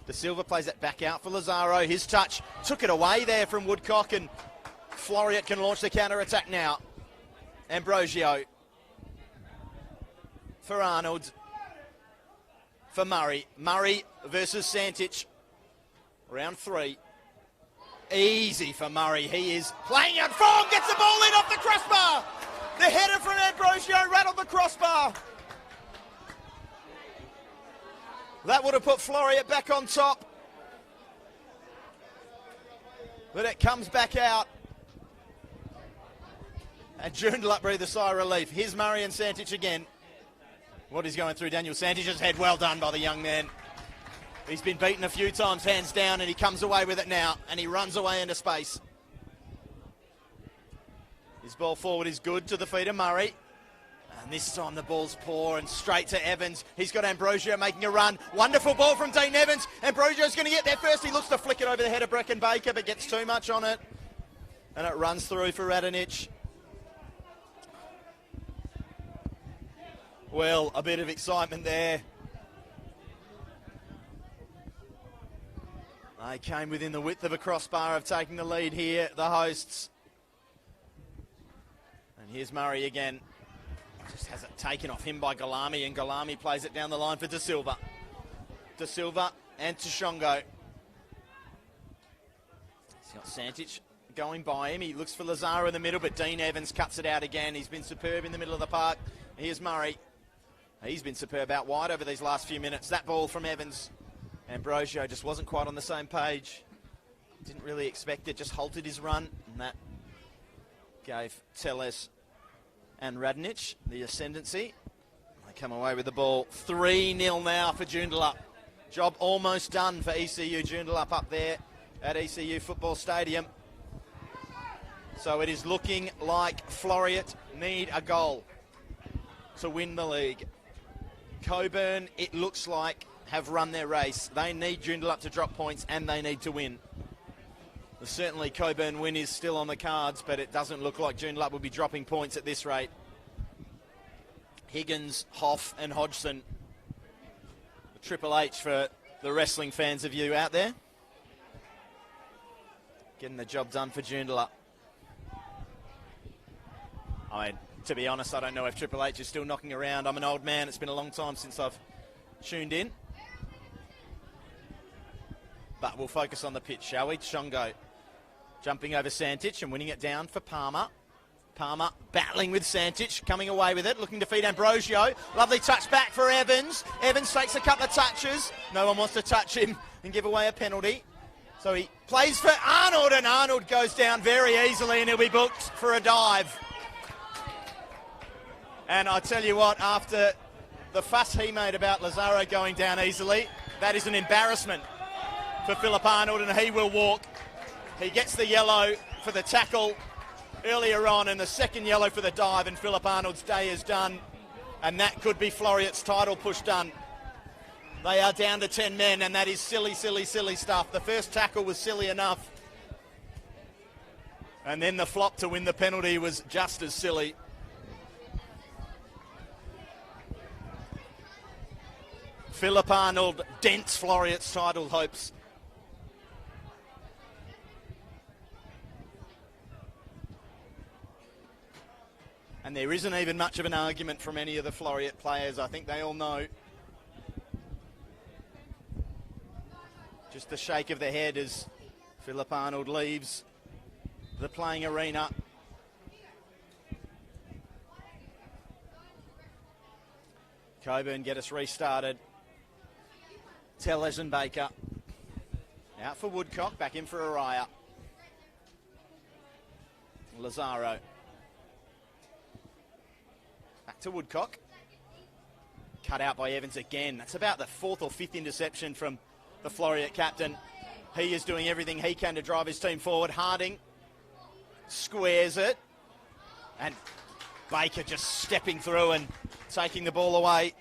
De Silva plays it back out for Lazaro. His touch took it away there from Woodcock, and Floreat can launch the counter-attack now. Ambrosio for Arnold. For Murray. Murray versus Santich. Round three. Easy for Murray. He is playing out form. Gets the ball in off the crossbar. The header from Ambrosio rattled the crossbar. That would have put Floreat back on top. But it comes back out. And Joondalup breathed a sigh of relief. Here's Murray and Santich again. What is going through Daniel Santich's head? Well done by the young man. He's been beaten a few times, hands down, and he comes away with it now, and he runs away into space. His ball forward is good to the feet of Murray. And this time the ball's poor and straight to Evans. He's got Ambrosio making a run. Wonderful ball from Dean Evans. Ambrosio's going to get there first. He looks to flick it over the head of Brecken Baker, but gets too much on it. And it runs through for Radonjic. Well, a bit of excitement there. They came within the width of a crossbar of taking the lead here, the hosts. And here's Murray again. Just has it taken off him by Galami, and Galami plays it down the line for De Silva. De Silva and Tushongo. He's got Santic going by him. He looks for Lazaro in the middle, but Dean Evans cuts it out again. He's been superb in the middle of the park. Here's Murray. He's been superb out wide over these last few minutes. That ball from Evans. Ambrosio just wasn't quite on the same page. Didn't really expect it, just halted his run. And that gave Teles and Radonjic the ascendancy. They come away with the ball. 3-0 now for Joondalup. Job almost done for ECU. Joondalup up there at ECU Football Stadium. So it is looking like Floreat need a goal to win the league. Cockburn, it looks like, have run their race. They need Joondalup to drop points and they need to win. Certainly Cockburn win is still on the cards, but it doesn't look like Joondalup will be dropping points at this rate. Higgins, Hoff and Hodgson. The Triple H for the wrestling fans of you out there. Getting the job done for Joondalup. I mean, to be honest, I don't know if Triple H is still knocking around. I'm an old man. It's been a long time since I've tuned in. But we'll focus on the pitch, shall we? Shongo jumping over Santic and winning it down for Palmer. Palmer battling with Santic, coming away with it, looking to feed Ambrosio. Lovely touch back for Evans. Evans takes a couple of touches. No one wants to touch him and give away a penalty. So he plays for Arnold, and Arnold goes down very easily, and he'll be booked for a dive. And I tell you what, after the fuss he made about Lazaro going down easily, that is an embarrassment for Philip Arnold, and he will walk. He gets the yellow for the tackle earlier on and the second yellow for the dive, and Philip Arnold's day is done, and that could be Floreat's title push done. They are down to 10 men, and that is silly, silly, silly stuff. The first tackle was silly enough, and then the flop to win the penalty was just as silly. Philip Arnold dents Floreat's title hopes. And there isn't even much of an argument from any of the Floreat players. I think they all know. Just the shake of the head as Philip Arnold leaves the playing arena. Cockburn get us restarted. Tellez and Baker. Out for Woodcock, back in for Araya. Lazaro. Back to Woodcock. Cut out by Evans again. That's about the fourth or fifth interception from the Floreat captain. He is doing everything he can to drive his team forward. Harding squares it. And Baker just stepping through and taking the ball away.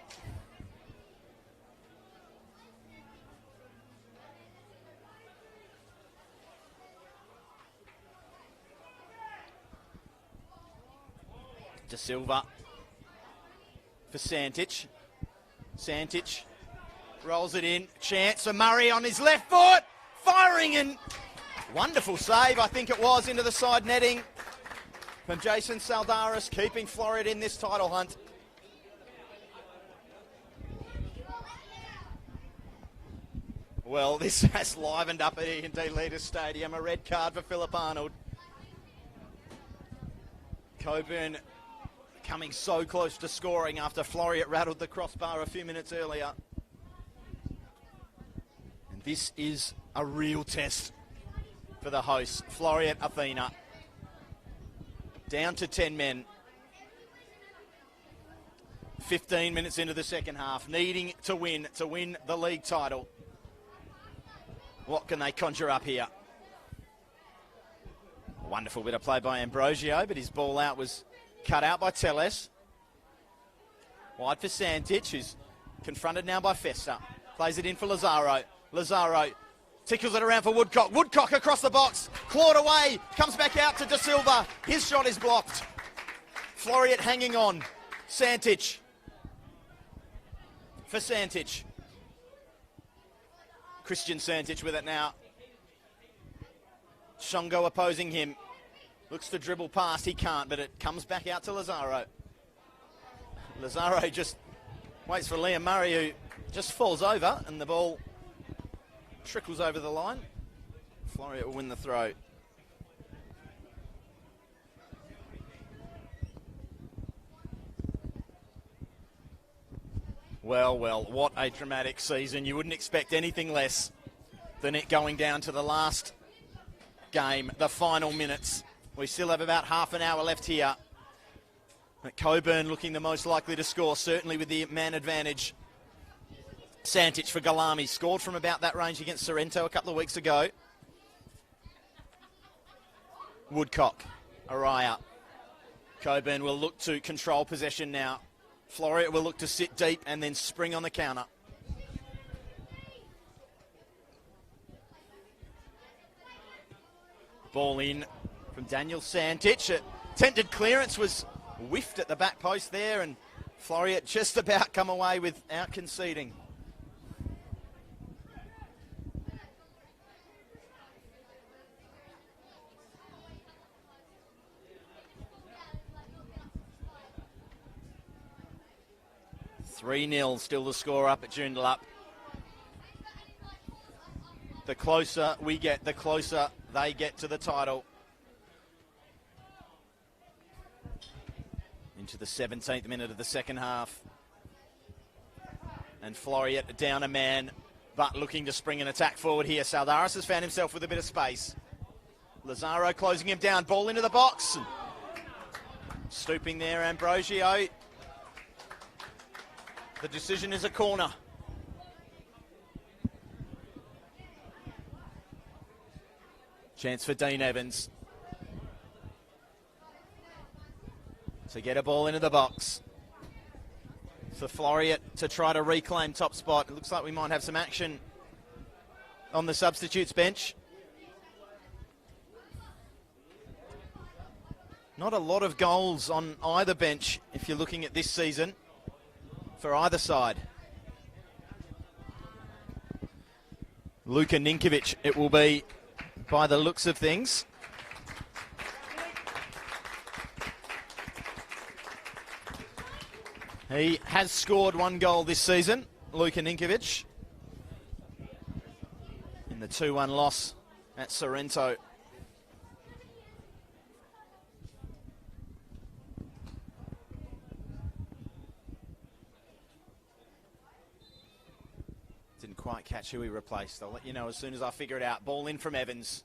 De Silva for Santic. Santic rolls it in. Chance for Murray on his left foot. Firing, and wonderful save, I think it was, into the side netting from Jason Saldaris, keeping Floreat in this title hunt. Well, this has livened up at E&D Leaders Stadium. A red card for Philip Arnold. Cockburn coming so close to scoring after Floreat rattled the crossbar a few minutes earlier. And this is a real test for the hosts, Floreat Athena. Down to 10 men. 15 minutes into the second half, needing to win the league title. What can they conjure up here? Wonderful bit of play by Ambrosio, but his ball out was cut out by Telles. Wide for Santic, who's confronted now by Festa. Plays it in for Lazaro. Lazaro tickles it around for Woodcock. Woodcock across the box, clawed away, comes back out to Da Silva. His shot is blocked. Floreat hanging on. Santic. For Santic. Christian Santic with it now. Shongo opposing him. Looks to dribble past, he can't, but it comes back out to Lazaro. Lazaro just waits for Liam Murray, who just falls over, and the ball trickles over the line. Floreat will win the throw. Well, what a dramatic season. You wouldn't expect anything less than it going down to the last game, the final minutes. We still have about half an hour left here. Cockburn looking the most likely to score, certainly with the man advantage. Santic for Galami, scored from about that range against Sorrento a couple of weeks ago. Woodcock, Araya. Cockburn will look to control possession now. Floreat will look to sit deep and then spring on the counter. Ball in from Daniel Santic. Attempted clearance was whiffed at the back post there, and Floreat just about come away without conceding. (3-0) still the score up at Joondalup. The closer we get, the closer they get to the title. Into the 17th minute of the second half. And Floreat down a man, but looking to spring an attack forward here. Saldaris has found himself with a bit of space. Lazaro closing him down, ball into the box. Stooping there, Ambrosio. The decision is a corner. Chance for Dean Evans to get a ball into the box. For Floreat to try to reclaim top spot. It looks like we might have some action on the substitutes bench. Not a lot of goals on either bench if you're looking at this season for either side. Luka Ninkovic it will be by the looks of things. He has scored one goal this season, Luka Ninkovic, in the 2-1 loss at Sorrento. Didn't quite catch who he replaced. I'll let you know as soon as I figure it out. Ball in from Evans.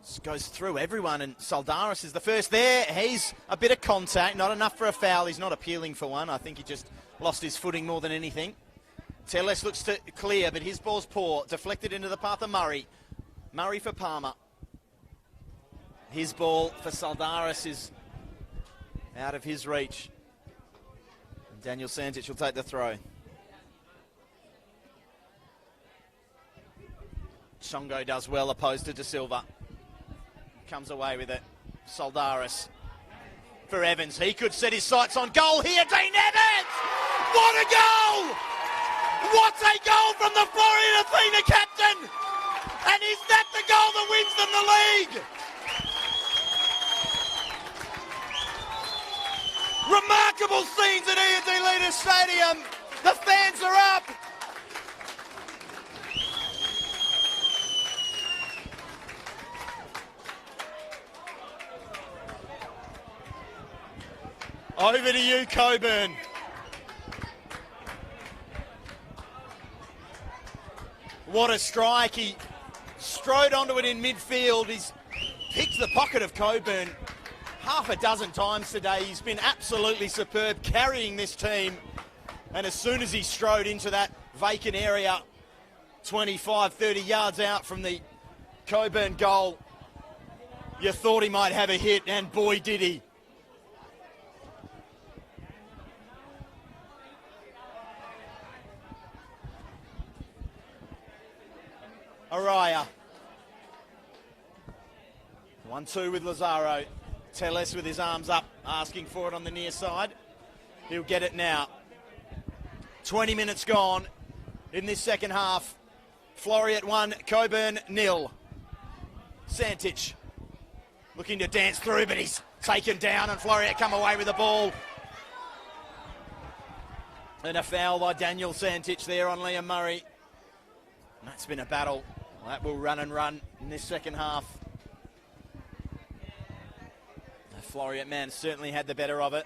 Just goes through everyone, and Saldaris is the first there. He's a bit of contact, not enough for a foul. He's not appealing for one. I think he just lost his footing more than anything. Telles looks to clear, but his ball's poor. Deflected into the path of Murray. Murray for Palmer. His ball for Saldaris is out of his reach. And Daniel Santic will take the throw. Shongo does well opposed to Da Silva. Comes away with it. Saldaris for Evans. He could set his sights on goal here. Dean Evans! What a goal! What a goal from the Floreat Athena captain! And is that the goal that wins them the league? Remarkable scenes at E&D Leaders Stadium. The fans are up. Over to you, Cockburn. What a strike. He strode onto it in midfield. He's picked the pocket of Cockburn half a dozen times today. He's been absolutely superb carrying this team. And as soon as he strode into that vacant area, 25, 30 yards out from the Cockburn goal, You thought he might have a hit, and boy did he. Araya. 1-2 with Lazaro. Tellez with his arms up, asking for it on the near side. He'll get it now. 20 minutes gone in this second half. Floreat 1, Cockburn 0. Santic looking to dance through, but he's taken down, and Floreat come away with the ball. And a foul by Daniel Santic there on Liam Murray. And that's been a battle. That will run and run in this second half. The Floreat man certainly had the better of it.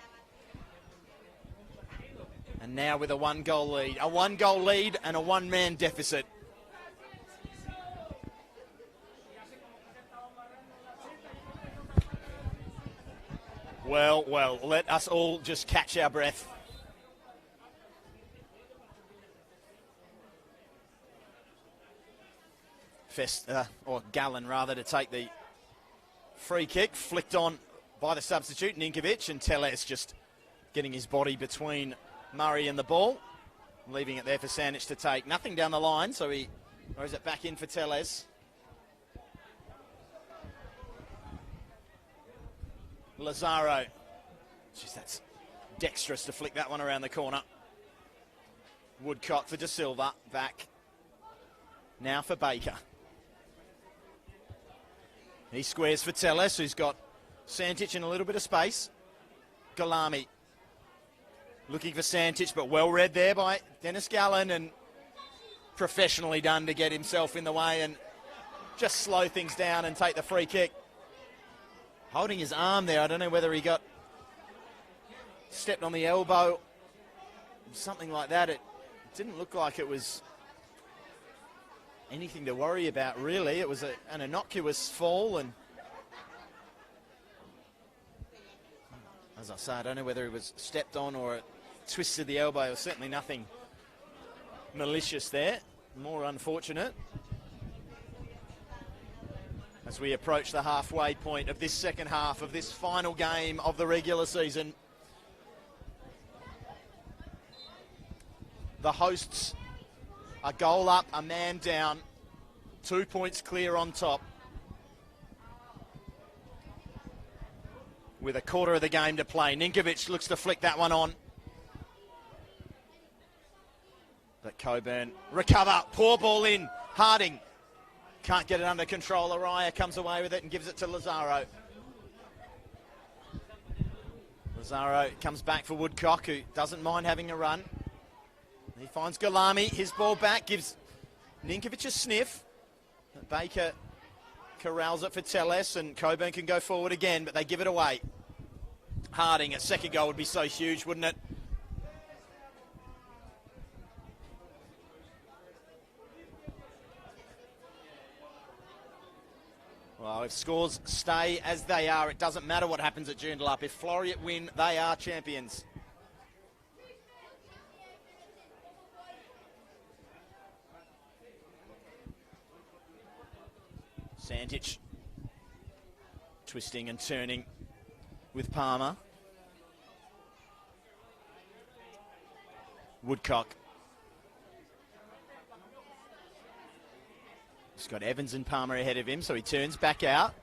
And now with a one-goal lead. A one-goal lead and a one-man deficit. Well, let us all just catch our breath. Or Gallen rather, to take the free kick, flicked on by the substitute, Ninkovic, and Tellez just getting his body between Murray and the ball, leaving it there for Santic to take. Nothing down the line, so he throws it back in for Tellez. Lazaro. Jeez, that's dexterous to flick that one around the corner. Woodcock for De Silva, back. Now for Baker. He squares for Tellez, who's got Santic in a little bit of space. Galami looking for Santic, but well read there by Dennis Gallen, and professionally done to get himself in the way and just slow things down and take the free kick. Holding his arm there, I don't know whether he got stepped on the elbow, something like that. It didn't look like it was anything to worry about, really. It was an innocuous fall, and as I say, I don't know whether it was stepped on or it twisted the elbow. It was certainly nothing malicious there. More unfortunate. As we approach the halfway point of this second half of this final game of the regular season. The hosts a goal up, a man down, 2 points clear on top. With a quarter of the game to play. Ninkovic looks to flick that one on. But Cockburn recover, poor ball in. Harding can't get it under control. Araya comes away with it and gives it to Lazaro. Lazaro comes back for Woodcock, who doesn't mind having a run. He finds Galami, his ball back, gives Ninkovic a sniff. Baker corrals it for Tellez, and Cockburn can go forward again, but they give it away. Harding, a second goal would be so huge, wouldn't it? Well, if scores stay as they are, it doesn't matter what happens at Joondalup. If Floreat win, they are champions. Santic twisting and turning with Palmer. Woodcock. He's got Evans and Palmer ahead of him, so he turns back out.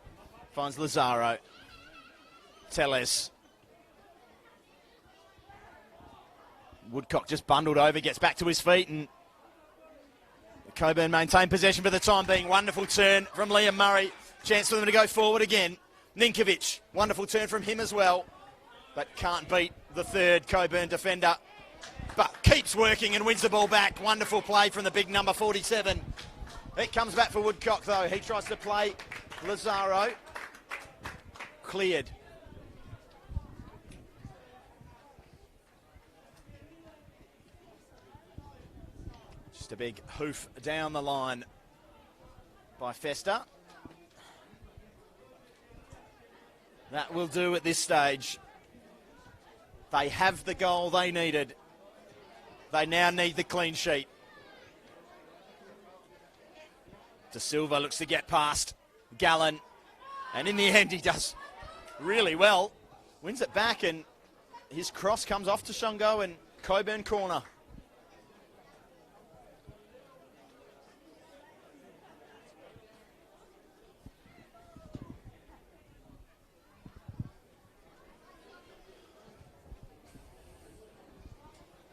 Finds Lazaro. Tellez. Woodcock just bundled over, gets back to his feet, and Cockburn maintain possession for the time being. Wonderful turn from Liam Murray. Chance for them to go forward again. Ninkovic, wonderful turn from him as well. But can't beat the third Cockburn defender. But keeps working and wins the ball back. Wonderful play from the big number 47. It comes back for Woodcock though. He tries to play Lazaro. Cleared. Just a big hoof down the line by Fester. That will do at this stage. They have the goal they needed. They now need the clean sheet. De Silva looks to get past Gallen. And in the end, he does really well. Wins it back, and his cross comes off to Shungo, and Cockburn corner.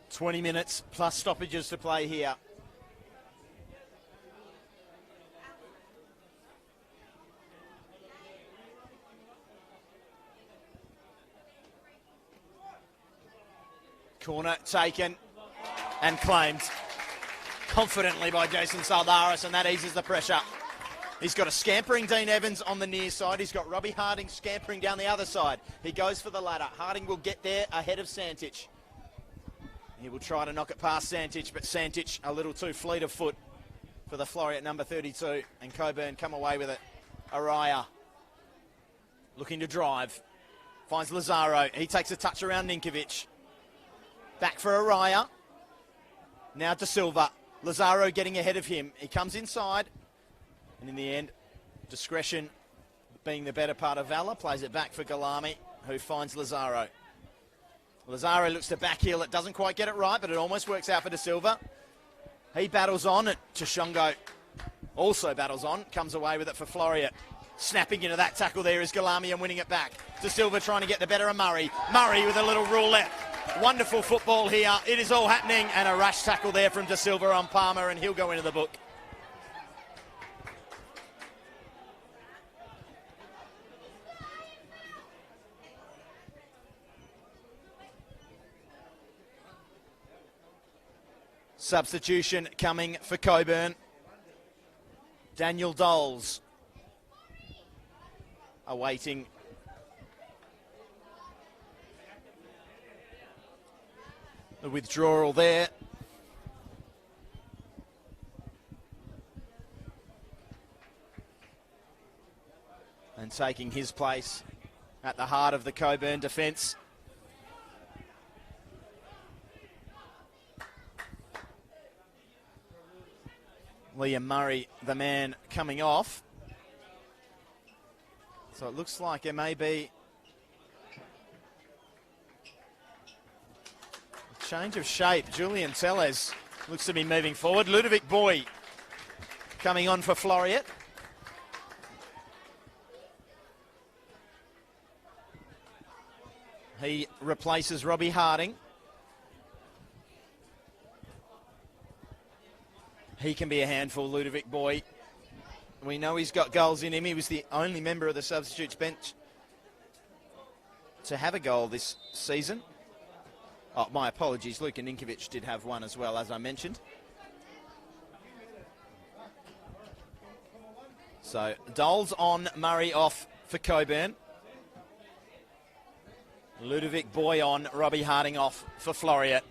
"20 minutes plus stoppages to play here." Corner taken and claimed confidently by Jason Saldaris, and that eases the pressure. He's got a scampering Dean Evans on the near side. He's got Robbie Harding scampering down the other side. He goes for the ladder. Harding will get there ahead of Santich. He will try to knock it past Santich, but Santich a little too fleet of foot for the Floreat number 32, and Cockburn come away with it. Araya looking to drive. Finds Lazaro. He takes a touch around Ninkovic. Back for Araya. Now to Silva. Lazaro getting ahead of him. He comes inside. And in the end, discretion being the better part of valour. Plays it back for Galami, who finds Lazaro. Lazaro looks to backheel. It doesn't quite get it right, but it almost works out for De Silva. He battles on. Chishungo also battles on. Comes away with it for Floreat. Snapping into that tackle there is Galami and winning it back. De Silva trying to get the better of Murray. Murray with a little roulette. Wonderful football here. It is all happening, and a rash tackle there from De Silva on Palmer, and he'll go into the book. Substitution coming for Cockburn. Daniel Doles awaiting the withdrawal there. And taking his place at the heart of the Cockburn defence. Liam Murray, the man coming off. So it looks like there may be a change of shape. Julian Tellez looks to be moving forward. Ludovic Boy coming on for Floreat. He replaces Robbie Harding. He can be a handful, Ludovic Boy. We know he's got goals in him. He was the only member of the substitutes bench to have a goal this season. Oh, my apologies. Luka Ninkovic did have one as well, as I mentioned. So, Doles on, Murray off for Cockburn. Ludovic Boy on, Robbie Harding off for Floreat.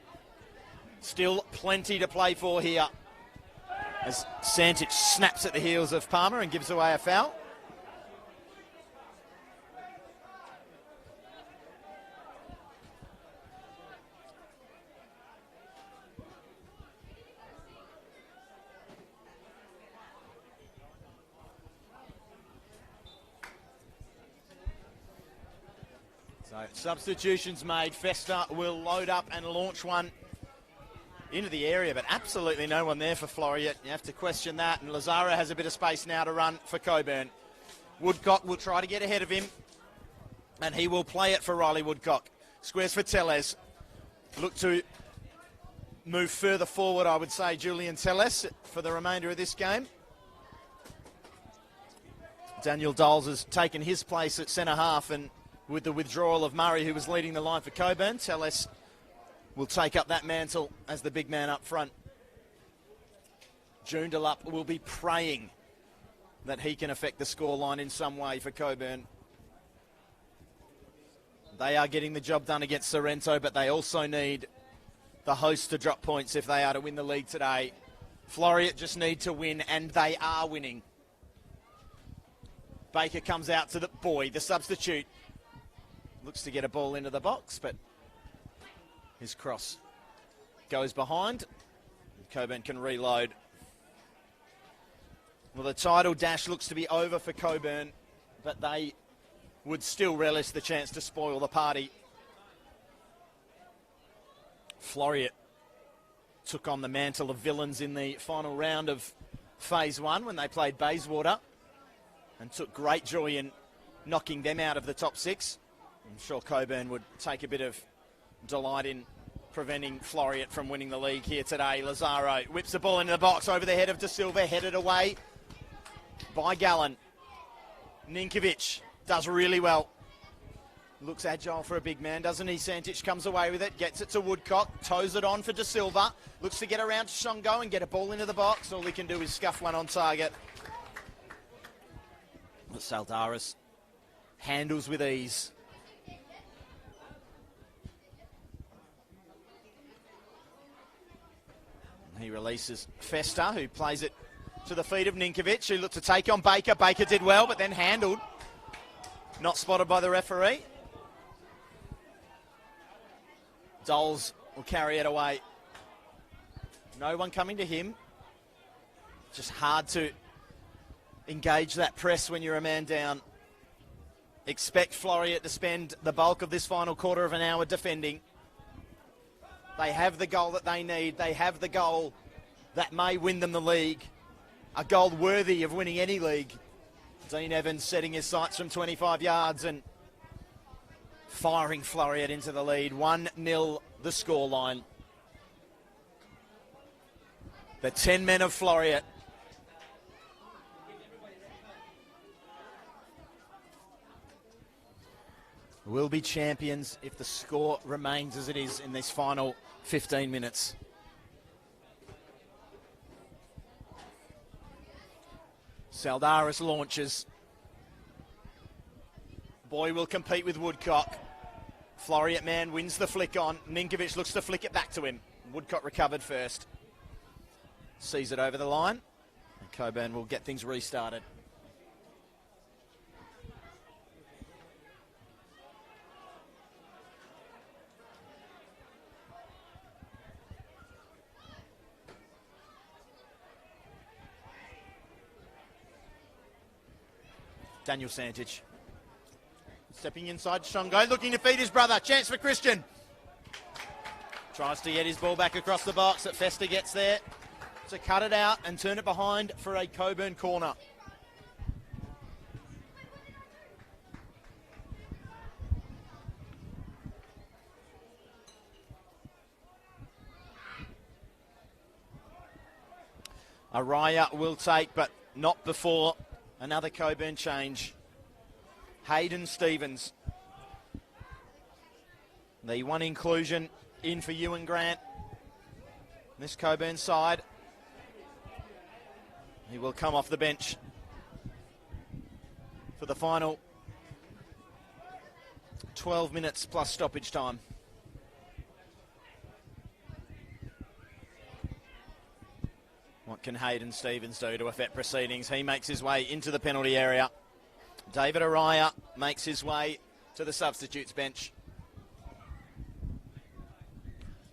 Still plenty to play for here, as Santich snaps at the heels of Palmer and gives away a foul. So substitutions made. Festa will load up and launch one into the area, but absolutely no one there for Floreat. You have to question that. And Lazaro has a bit of space now to run for Cockburn. Woodcock will try to get ahead of him, and he will play it for Riley Woodcock. Squares for Tellez. Look to move further forward, I would say, Julian Tellez for the remainder of this game. Daniel Doles has taken his place at centre half, and with the withdrawal of Murray, who was leading the line for Cockburn, Tellez will take up that mantle as the big man up front. Joondalup will be praying that he can affect the scoreline in some way for Cockburn. They are getting the job done against Sorrento, but they also need the hosts to drop points if they are to win the league today. Floreat just need to win, and they are winning. Baker comes out to the boy, the substitute. Looks to get a ball into the box, but his cross goes behind. Cockburn can reload. Well, the title dash looks to be over for Cockburn. but they would still relish the chance to spoil the party. Floreat took on the mantle of villains in the final round of Phase 1 when they played Bayswater and took great joy in knocking them out of the top 6. I'm sure Cockburn would take a bit of delight in preventing Floreat from winning the league here today. Lazaro whips the ball into the box over the head of De Silva, headed away by Gallen. Ninkovic does really well. Looks agile for a big man, doesn't he? Santic comes away with it, gets it to Woodcock, toes it on for De Silva, looks to get around to Shongo and get a ball into the box. All he can do is scuff one on target. But Saldaris handles with ease. He releases Festa, who plays it to the feet of Ninkovic, who looked to take on Baker. Baker did well, but then handled. Not spotted by the referee. Doles will carry it away. No one coming to him. Just hard to engage that press when you're a man down. Expect Floreat to spend the bulk of this final quarter of an hour defending. They have the goal that they need. They have the goal that may win them the league. A goal worthy of winning any league. Dean Evans setting his sights from 25 yards and firing Floreat into the lead. 1-0 the scoreline. The 10 men of Floreat will be champions if the score remains as it is in this final 15 minutes. Saldaris launches. Boy will compete with Woodcock. Floreat man wins the flick on. Ninkovic looks to flick it back to him. Woodcock recovered first. Sees it over the line. And Cockburn will get things restarted. Daniel Santic. Stepping inside Shongo, looking to feed his brother. Chance for Christian. Tries to get his ball back across the box, but Festa gets there to cut it out and turn it behind for a Cockburn corner. Araya will take, but not before another Cockburn change. Hayden Stevens. The one inclusion in for Ewan Grant. This Cockburn side. He will come off the bench for the final 12 minutes plus stoppage time. What can Hayden Stevens do to affect proceedings? He makes his way into the penalty area. David Araya makes his way to the substitutes bench.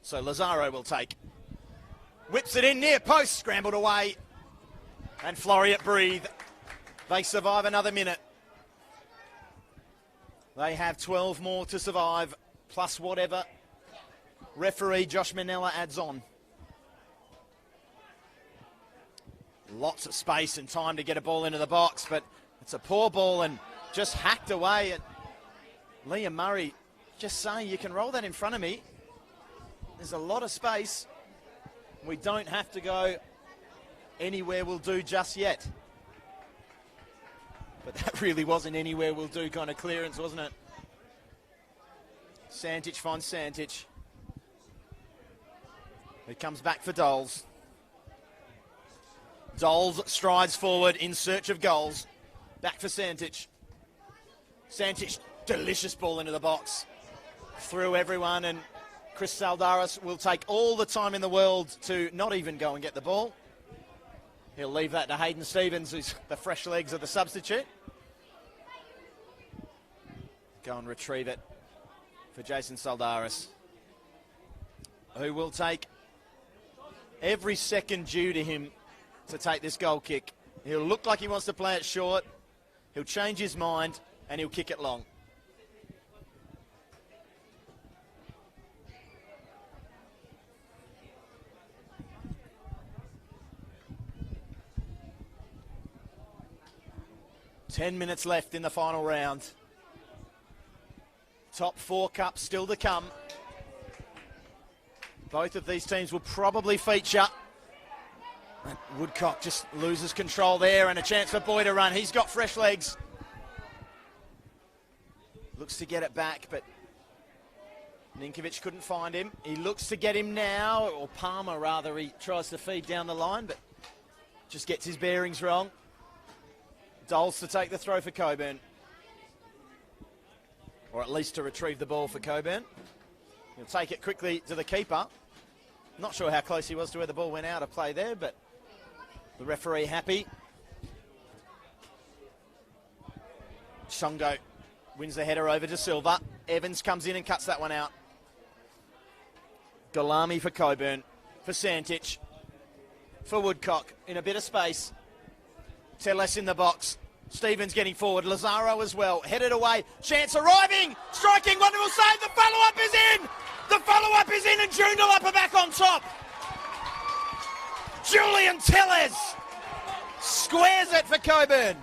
So Lazaro will take. Whips it in near post, scrambled away. And Floreat breathe. They survive another minute. They have 12 more to survive, plus whatever referee Josh Manella adds on. Lots of space and time to get a ball into the box, but it's a poor ball and just hacked away at Liam Murray. Just saying, you can roll that in front of me. There's a lot of space. We don't have to go anywhere will do just yet. But that really wasn't anywhere will do kind of clearance, wasn't it? Santic finds Santic. He comes back for Doles. Doles strides forward in search of goals. Back for Santic. Santic, delicious ball into the box. Through everyone, and Chris Saldaris will take all the time in the world to not even go and get the ball. He'll leave that to Hayden Stevens, who's the fresh legs of the substitute. Go and retrieve it for Jason Saldaris, who will take every second due to him to take this goal kick. He'll look like he wants to play it short. he'll change his mind and he'll kick it long. Ten minutes left in the final round. Top 4 cups still to come. Both of these teams will probably feature. And Woodcock just loses control there, and a chance for Boy to run. He's got fresh legs. Looks to get it back, but Ninkovic couldn't find him. He looks to get him now, or Palmer rather. He tries to feed down the line, but just gets his bearings wrong. Doles to take the throw for Cockburn. Or at least to retrieve the ball for Cockburn. He'll take it quickly to the keeper. Not sure how close he was to where the ball went out of play there, but the referee happy. Songo wins the header over to Silva. Evans comes in and cuts that one out. Galami for Cockburn. For Santic. For Woodcock in a bit of space. Teles in the box. Stevens getting forward. Lazaro as well. Headed away. Chance arriving. Striking. Wonderful save. The follow-up is in. The follow-up is in, and Joondalup are back on top. Julian Teles squares it for Cockburn.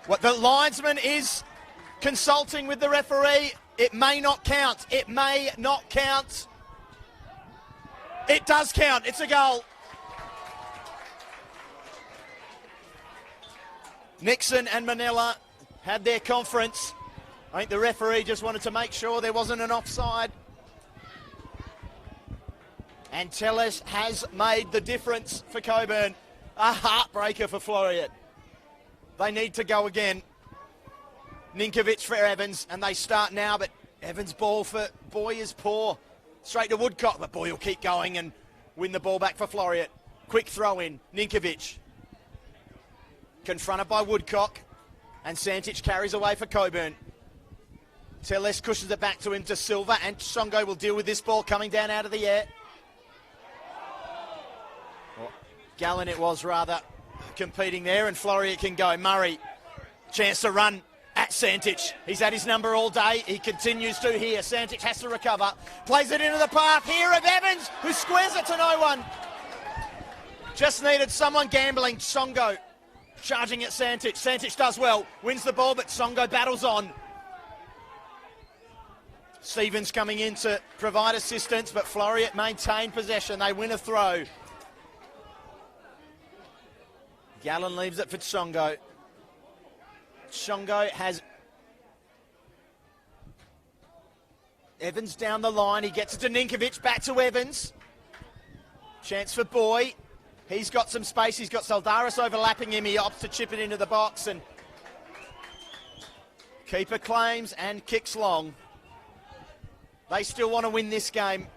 What the linesman is consulting with the referee. It may not count. It may not count. It does count. It's a goal. Nixon and Manila had their conference. I think the referee just wanted to make sure there wasn't an offside. And Teles has made the difference for Cockburn. A heartbreaker for Floreat. They need to go again. Ninkovic for Evans, and they start now, but Evans' ball for Boy is poor. Straight to Woodcock, but Boy will keep going and win the ball back for Floreat. Quick throw in, Ninkovic. Confronted by Woodcock, and Santic carries away for Cockburn. Teles cushions it back to him to Silva, and Songo will deal with this ball coming down out of the air. Well, Gallen it was rather, competing there, and Floreat can go. Murray, chance to run at Santic. He's had his number all day. He continues to here. Santic has to recover. Plays it into the path here of Evans, who squares it to no one. Just needed someone gambling. Songo charging at Santic. Santic does well. Wins the ball, but Songo battles on. Stevens coming in to provide assistance, but Floreat maintain possession. They win a throw. Gallen leaves it for Songo. Songo has Evans down the line. He gets it to Ninkovic. Back to Evans. Chance for Boy. He's got some space. He's got Saldaris overlapping him. He opts to chip it into the box, and keeper claims and kicks long. They still want to win this game.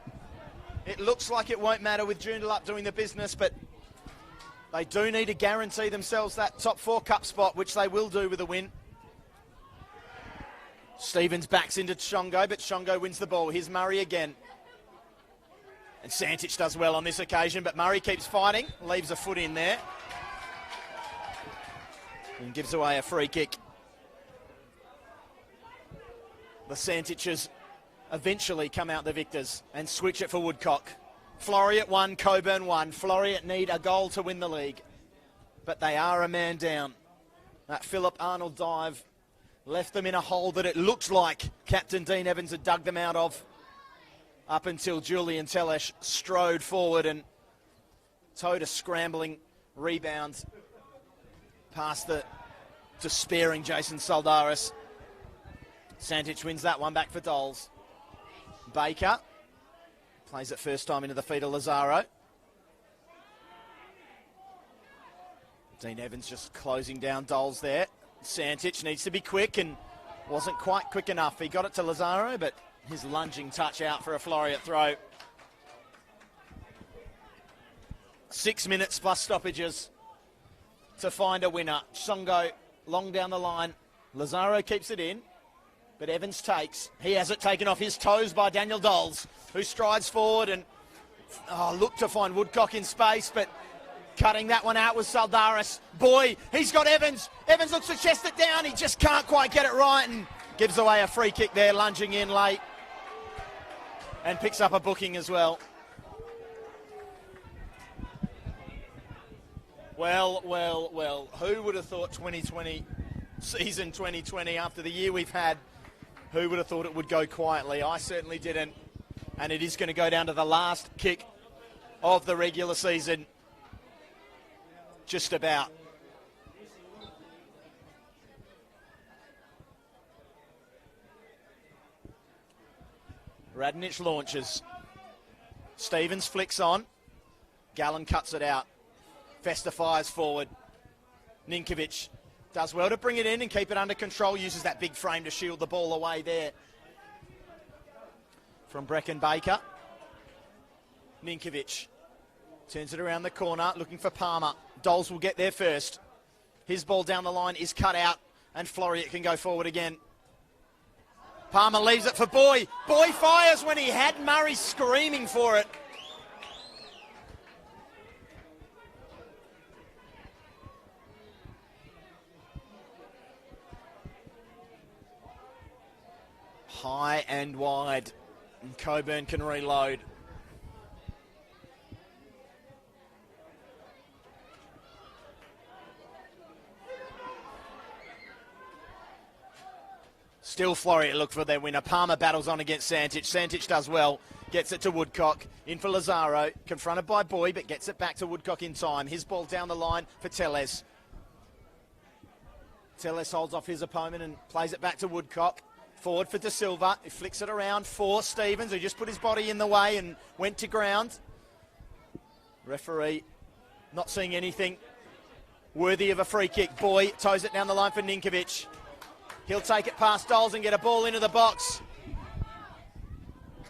It looks like it won't matter with Joondalup doing the business, but they do need to guarantee themselves that top 4 cup spot, which they will do with a win. Stevens backs into Songo, but Songo wins the ball. Here's Murray again. And Santic does well on this occasion, but Murray keeps fighting, leaves a foot in there, and gives away a free kick. The Santiches eventually come out the victors and switch it for Woodcock. Floreat 1, Cockburn 1. Floreat need a goal to win the league, but they are a man down. That Philip Arnold dive left them in a hole that it looks like Captain Dean Evans had dug them out of, up until Julian Teles strode forward and towed a scrambling rebound past the despairing Jason Saldaris. Santic wins that one back for Doles. Baker plays it first time into the feet of Lazaro. Dean Evans just closing down Doles there. Santic needs to be quick and wasn't quite quick enough. He got it to Lazaro, but his lunging touch out for a Floreat throw. 6 minutes plus stoppages to find a winner. Songo long down the line. Lazaro keeps it in, but Evans takes. He has it taken off his toes by Daniel Doles, who strides forward and look to find Woodcock in space, but Cutting that one out was Saldaris. Boy, he's got Evans. Evans looks to chest it down. He just can't quite get it right and gives away a free kick there, lunging in late. And picks up a booking as well. Well. Who would have thought 2020, season 2020, after the year we've had, who would have thought it would go quietly? I certainly didn't. And it is going to go down to the last kick of the regular season. Just about. Radnic launches. Stevens flicks on. Gallen cuts it out. Festa fires forward. Ninkovic does well to bring it in and keep it under control. Uses that big frame to shield the ball away there. From Brecken Baker. Ninkovic turns it around the corner, looking for Palmer. Doles will get there first. His ball down the line is cut out, and Floreat can go forward again. Palmer leaves it for Boy. Boy fires when he had Murray screaming for it. High and wide, and Cockburn can reload. Still Floreat look for their winner. Palmer battles on against Santic. Santic does well. Gets it to Woodcock. In for Lazaro. Confronted by Boy, but gets it back to Woodcock in time. His ball down the line for Tellez. Tellez holds off his opponent and plays it back to Woodcock. Forward for De Silva. He flicks it around for Stevens, who just put his body in the way and went to ground. Referee not seeing anything worthy of a free kick. Boy toes it down the line for Ninkovic. He'll take it past Doles and get a ball into the box.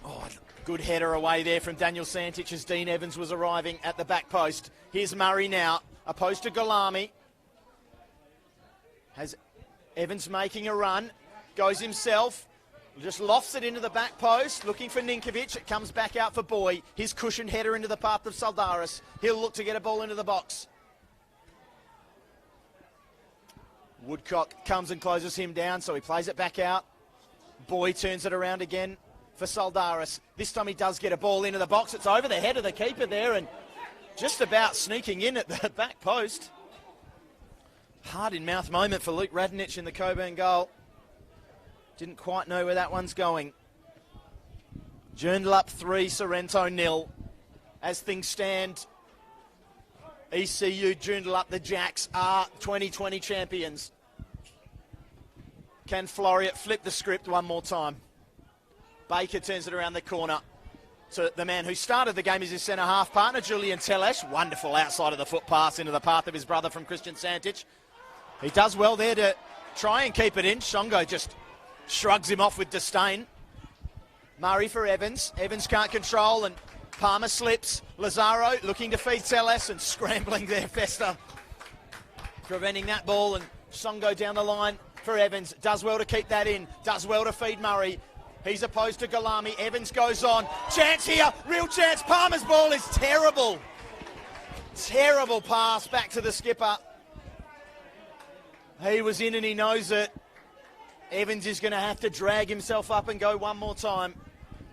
Oh, good header away there from Daniel Santic as Dean Evans was arriving at the back post. Here's Murray now, opposed to Golami. Has Evans making a run, goes himself, just lofts it into the back post, looking for Ninkovic. It comes back out for Boy. His cushioned header into the path of Saldaris. He'll look to get a ball into the box. Woodcock comes and closes him down, so he plays it back out. Boy turns it around again for Saldaris. This time he does get a ball into the box. It's over the head of the keeper there and just about sneaking in at the back post. Hard-in-mouth moment for Luke Radnic in the Cockburn goal. Didn't quite know where that one's going. Joondalup 3, Sorrento 0. As things stand, ECU Joondalup, the Jacks, are 2020 champions. Can Floreat flip the script one more time? Baker turns it around the corner to the man who started the game as his centre-half partner, Julian Teles. Wonderful outside of the foot pass into the path of his brother from Christian Santic. He does well there to try and keep it in. Shongo just shrugs him off with disdain. Murray for Evans. Evans can't control and Palmer slips. Lazaro looking to feed Teles and scrambling there, Festa. Preventing that ball and Shongo down the line for Evans. Does well to keep that in. Does well to feed Murray. He's opposed to Golami. Evans goes on. Chance here. Real chance. Palmer's ball is terrible. Terrible pass back to the skipper. He was in and he knows it. Evans is going to have to drag himself up and go one more time.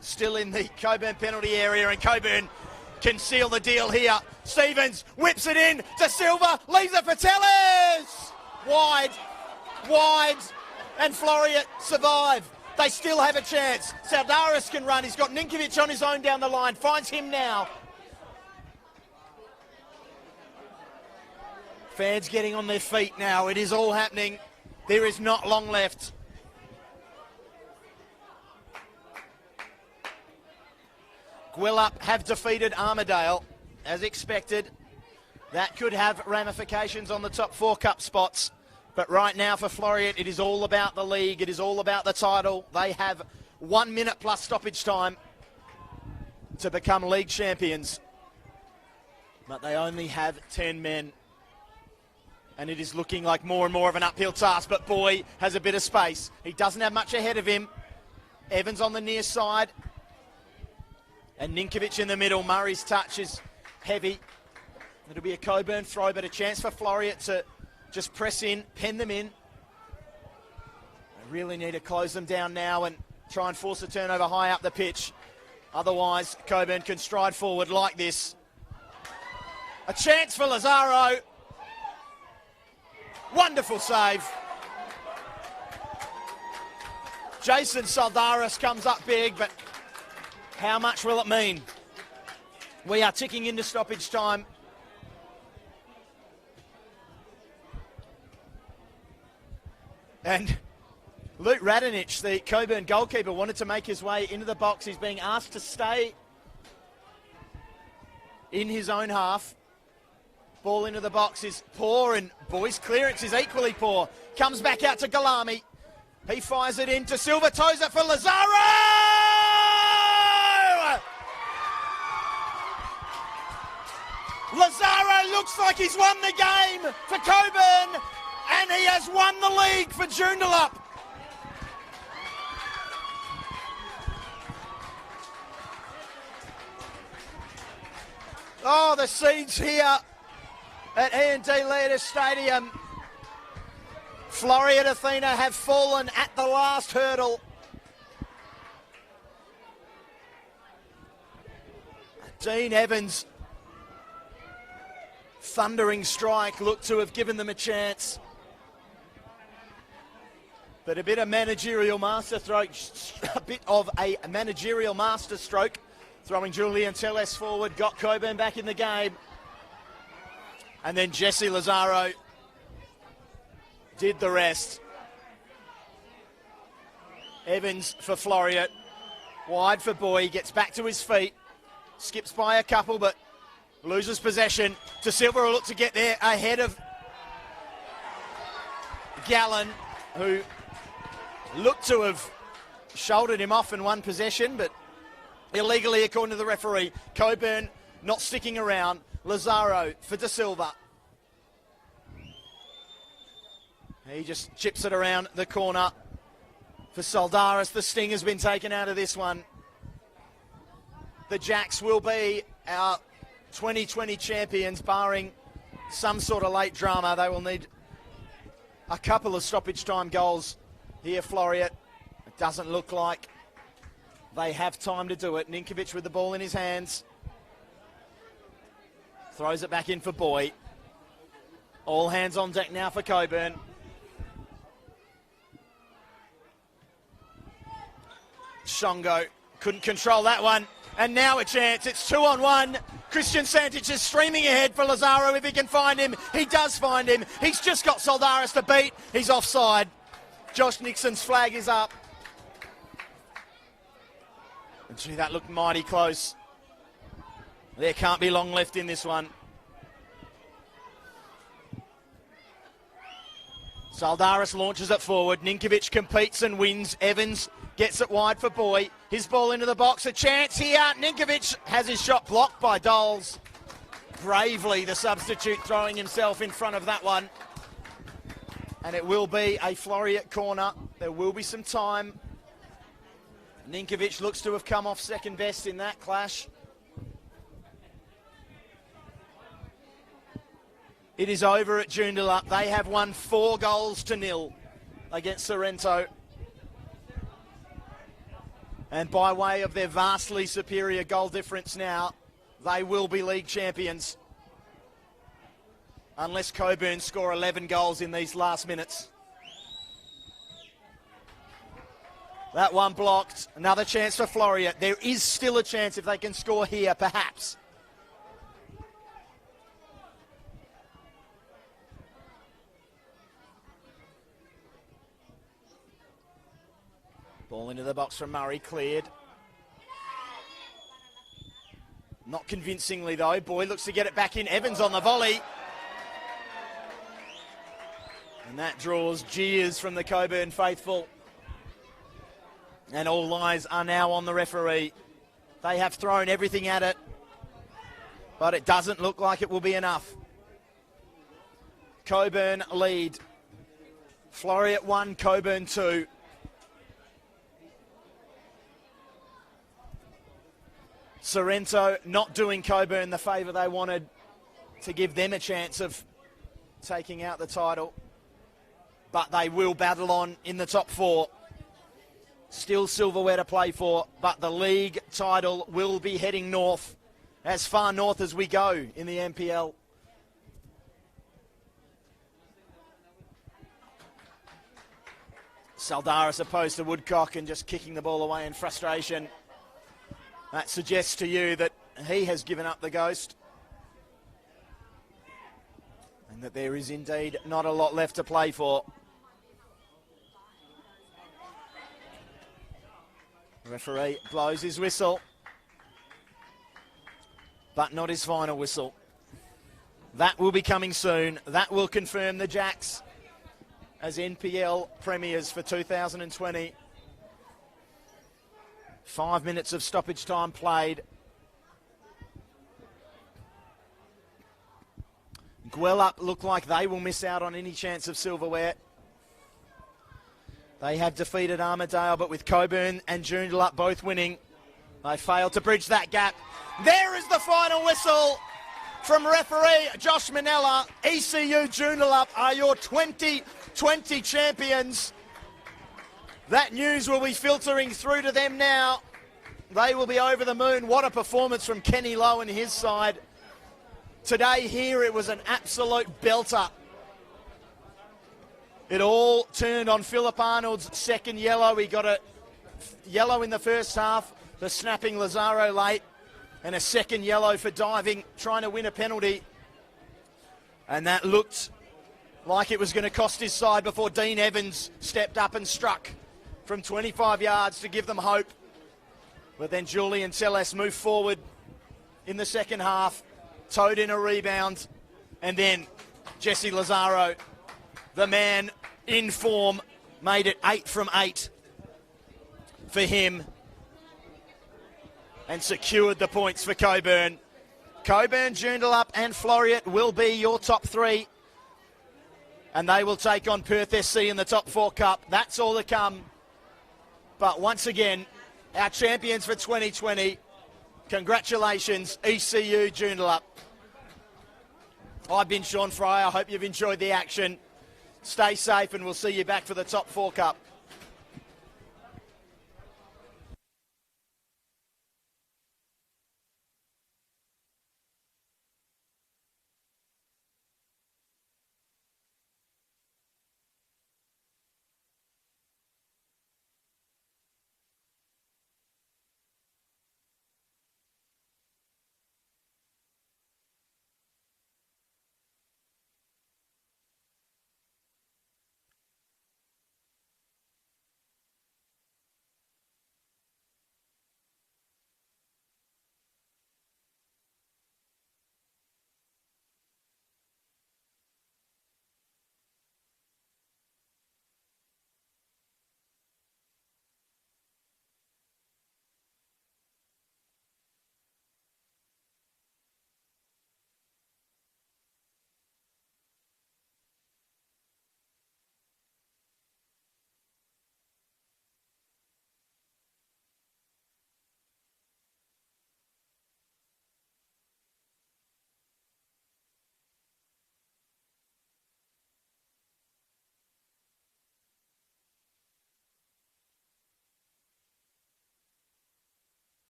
Still in the Cockburn penalty area, and Cockburn can seal the deal here. Stevens whips it in to Silva, leaves it for Tellez! Wide, and Floreat survive. They still have a chance. Saldaris can run. He's got Ninkovic on his own down the line. Finds him now. Fans getting on their feet now. It is all happening. There is not long left. Gwilup have defeated Armidale, as expected. That could have ramifications on the top 4 cup spots. But right now for Floreat, it is all about the league. It is all about the title. They have 1 minute plus stoppage time to become league champions. But they only have 10 men. And it is looking like more and more of an uphill task. But Boy has a bit of space. He doesn't have much ahead of him. Evans on the near side. And Ninkovic in the middle. Murray's touch is heavy. It'll be a Cockburn throw, but a chance for Floreat to just press in, pen them in. They really need to close them down now and try and force a turnover high up the pitch. Otherwise, Cockburn can stride forward like this. A chance for Lazaro. Wonderful save. Jason Saldaris comes up big, but how much will it mean? We are ticking into stoppage time. And Luke Radonich, the Cockburn goalkeeper, wanted to make his way into the box. He's being asked to stay in his own half. Ball into the box is poor, and Boy's clearance is equally poor. Comes back out to Galami. He fires it in to Silva, toes it for Lazaro! Lazaro looks like he's won the game for Cockburn, and he has won the league for Joondalup. Oh, the scenes here at E&D Leaders Stadium. Floreat Athena have fallen at the last hurdle. Dean Evans' thundering strike looked to have given them a chance. But a bit of managerial masterstroke, throwing Julian Telles forward, got Cockburn back in the game. And then Jesse Lazaro did the rest. Evans for Floreat. Wide for Boy, gets back to his feet. Skips by a couple, but loses possession. De Silva will look to get there ahead of Gallen, who looked to have shouldered him off and won possession, but illegally according to the referee. Cockburn not sticking around. Lazaro for De Silva. He just chips it around the corner for Saldaris. The sting has been taken out of this one. The Jacks will be our 2020 champions, barring some sort of late drama. They will need a couple of stoppage time goals here, Floreat. It doesn't look like they have time to do it. Ninkovic with the ball in his hands. Throws it back in for Boy. All hands on deck now for Cockburn. Shongo couldn't control that one. And now a chance. It's 2-on-1. Christian Santich is streaming ahead for Lazaro if he can find him. He does find him. He's just got Saldaris to beat. He's offside. Josh Nixon's flag is up. And gee, that looked mighty close. There can't be long left in this one. Saldaris launches it forward. Ninkovic competes and wins. Evans gets it wide for Boy. His ball into the box. A chance here. Ninkovic has his shot blocked by Doles. Bravely, the substitute throwing himself in front of that one. And it will be a Floreat corner. There will be some time. Ninkovic looks to have come off second best in that clash. It is over at Joondalup. They have won 4-0 against Sorrento. And by way of their vastly superior goal difference now, they will be league champions. Unless Cockburn score 11 goals in these last minutes. That one blocked. Another chance for Floreat. There is still a chance if they can score here, perhaps. Ball into the box from Murray, cleared. Not convincingly though. Boy looks to get it back in. Evans on the volley. And that draws jeers from the Cockburn faithful. And all eyes are now on the referee. They have thrown everything at it, but it doesn't look like it will be enough. Cockburn lead. Floreat 1, Cockburn 2. Sorrento not doing Cockburn the favour they wanted to give them a chance of taking out the title. But they will battle on in the top 4. Still silverware to play for, but the league title will be heading north, as far north as we go in the NPL. Saldaris opposed to Woodcock and just kicking the ball away in frustration. That suggests to you that he has given up the ghost. And that there is indeed not a lot left to play for. The referee blows his whistle, but not his final whistle. That will be coming soon. That will confirm the Jacks as NPL premiers for 2020. 5 minutes of stoppage time played. Gwelup look like they will miss out on any chance of silverware. They have defeated Armidale, but with Cockburn and Joondalup both winning, they failed to bridge that gap. There is the final whistle from referee Josh Minella. ECU Joondalup are your 2020 champions. That news will be filtering through to them now. They will be over the moon. What a performance from Kenny Lowe and his side. Today here it was an absolute belter. It all turned on Philip Arnold's second yellow. He got a yellow in the first half for snapping Lazaro late, and a second yellow for diving, trying to win a penalty. And that looked like it was going to cost his side before Dean Evans stepped up and struck from 25 yards to give them hope. But then Julian Telles moved forward in the second half, towed in a rebound, and then Jesse Lazaro, the man in form, made it 8 from 8 for him and secured the points for Cockburn. Cockburn, Joondalup and Floreat will be your top 3, and they will take on Perth SC in the top 4 cup. That's all to come. But once again, our champions for 2020, congratulations, ECU Joondalup. I've been Sean Fry. I hope you've enjoyed the action. Stay safe and we'll see you back for the top 4 cup.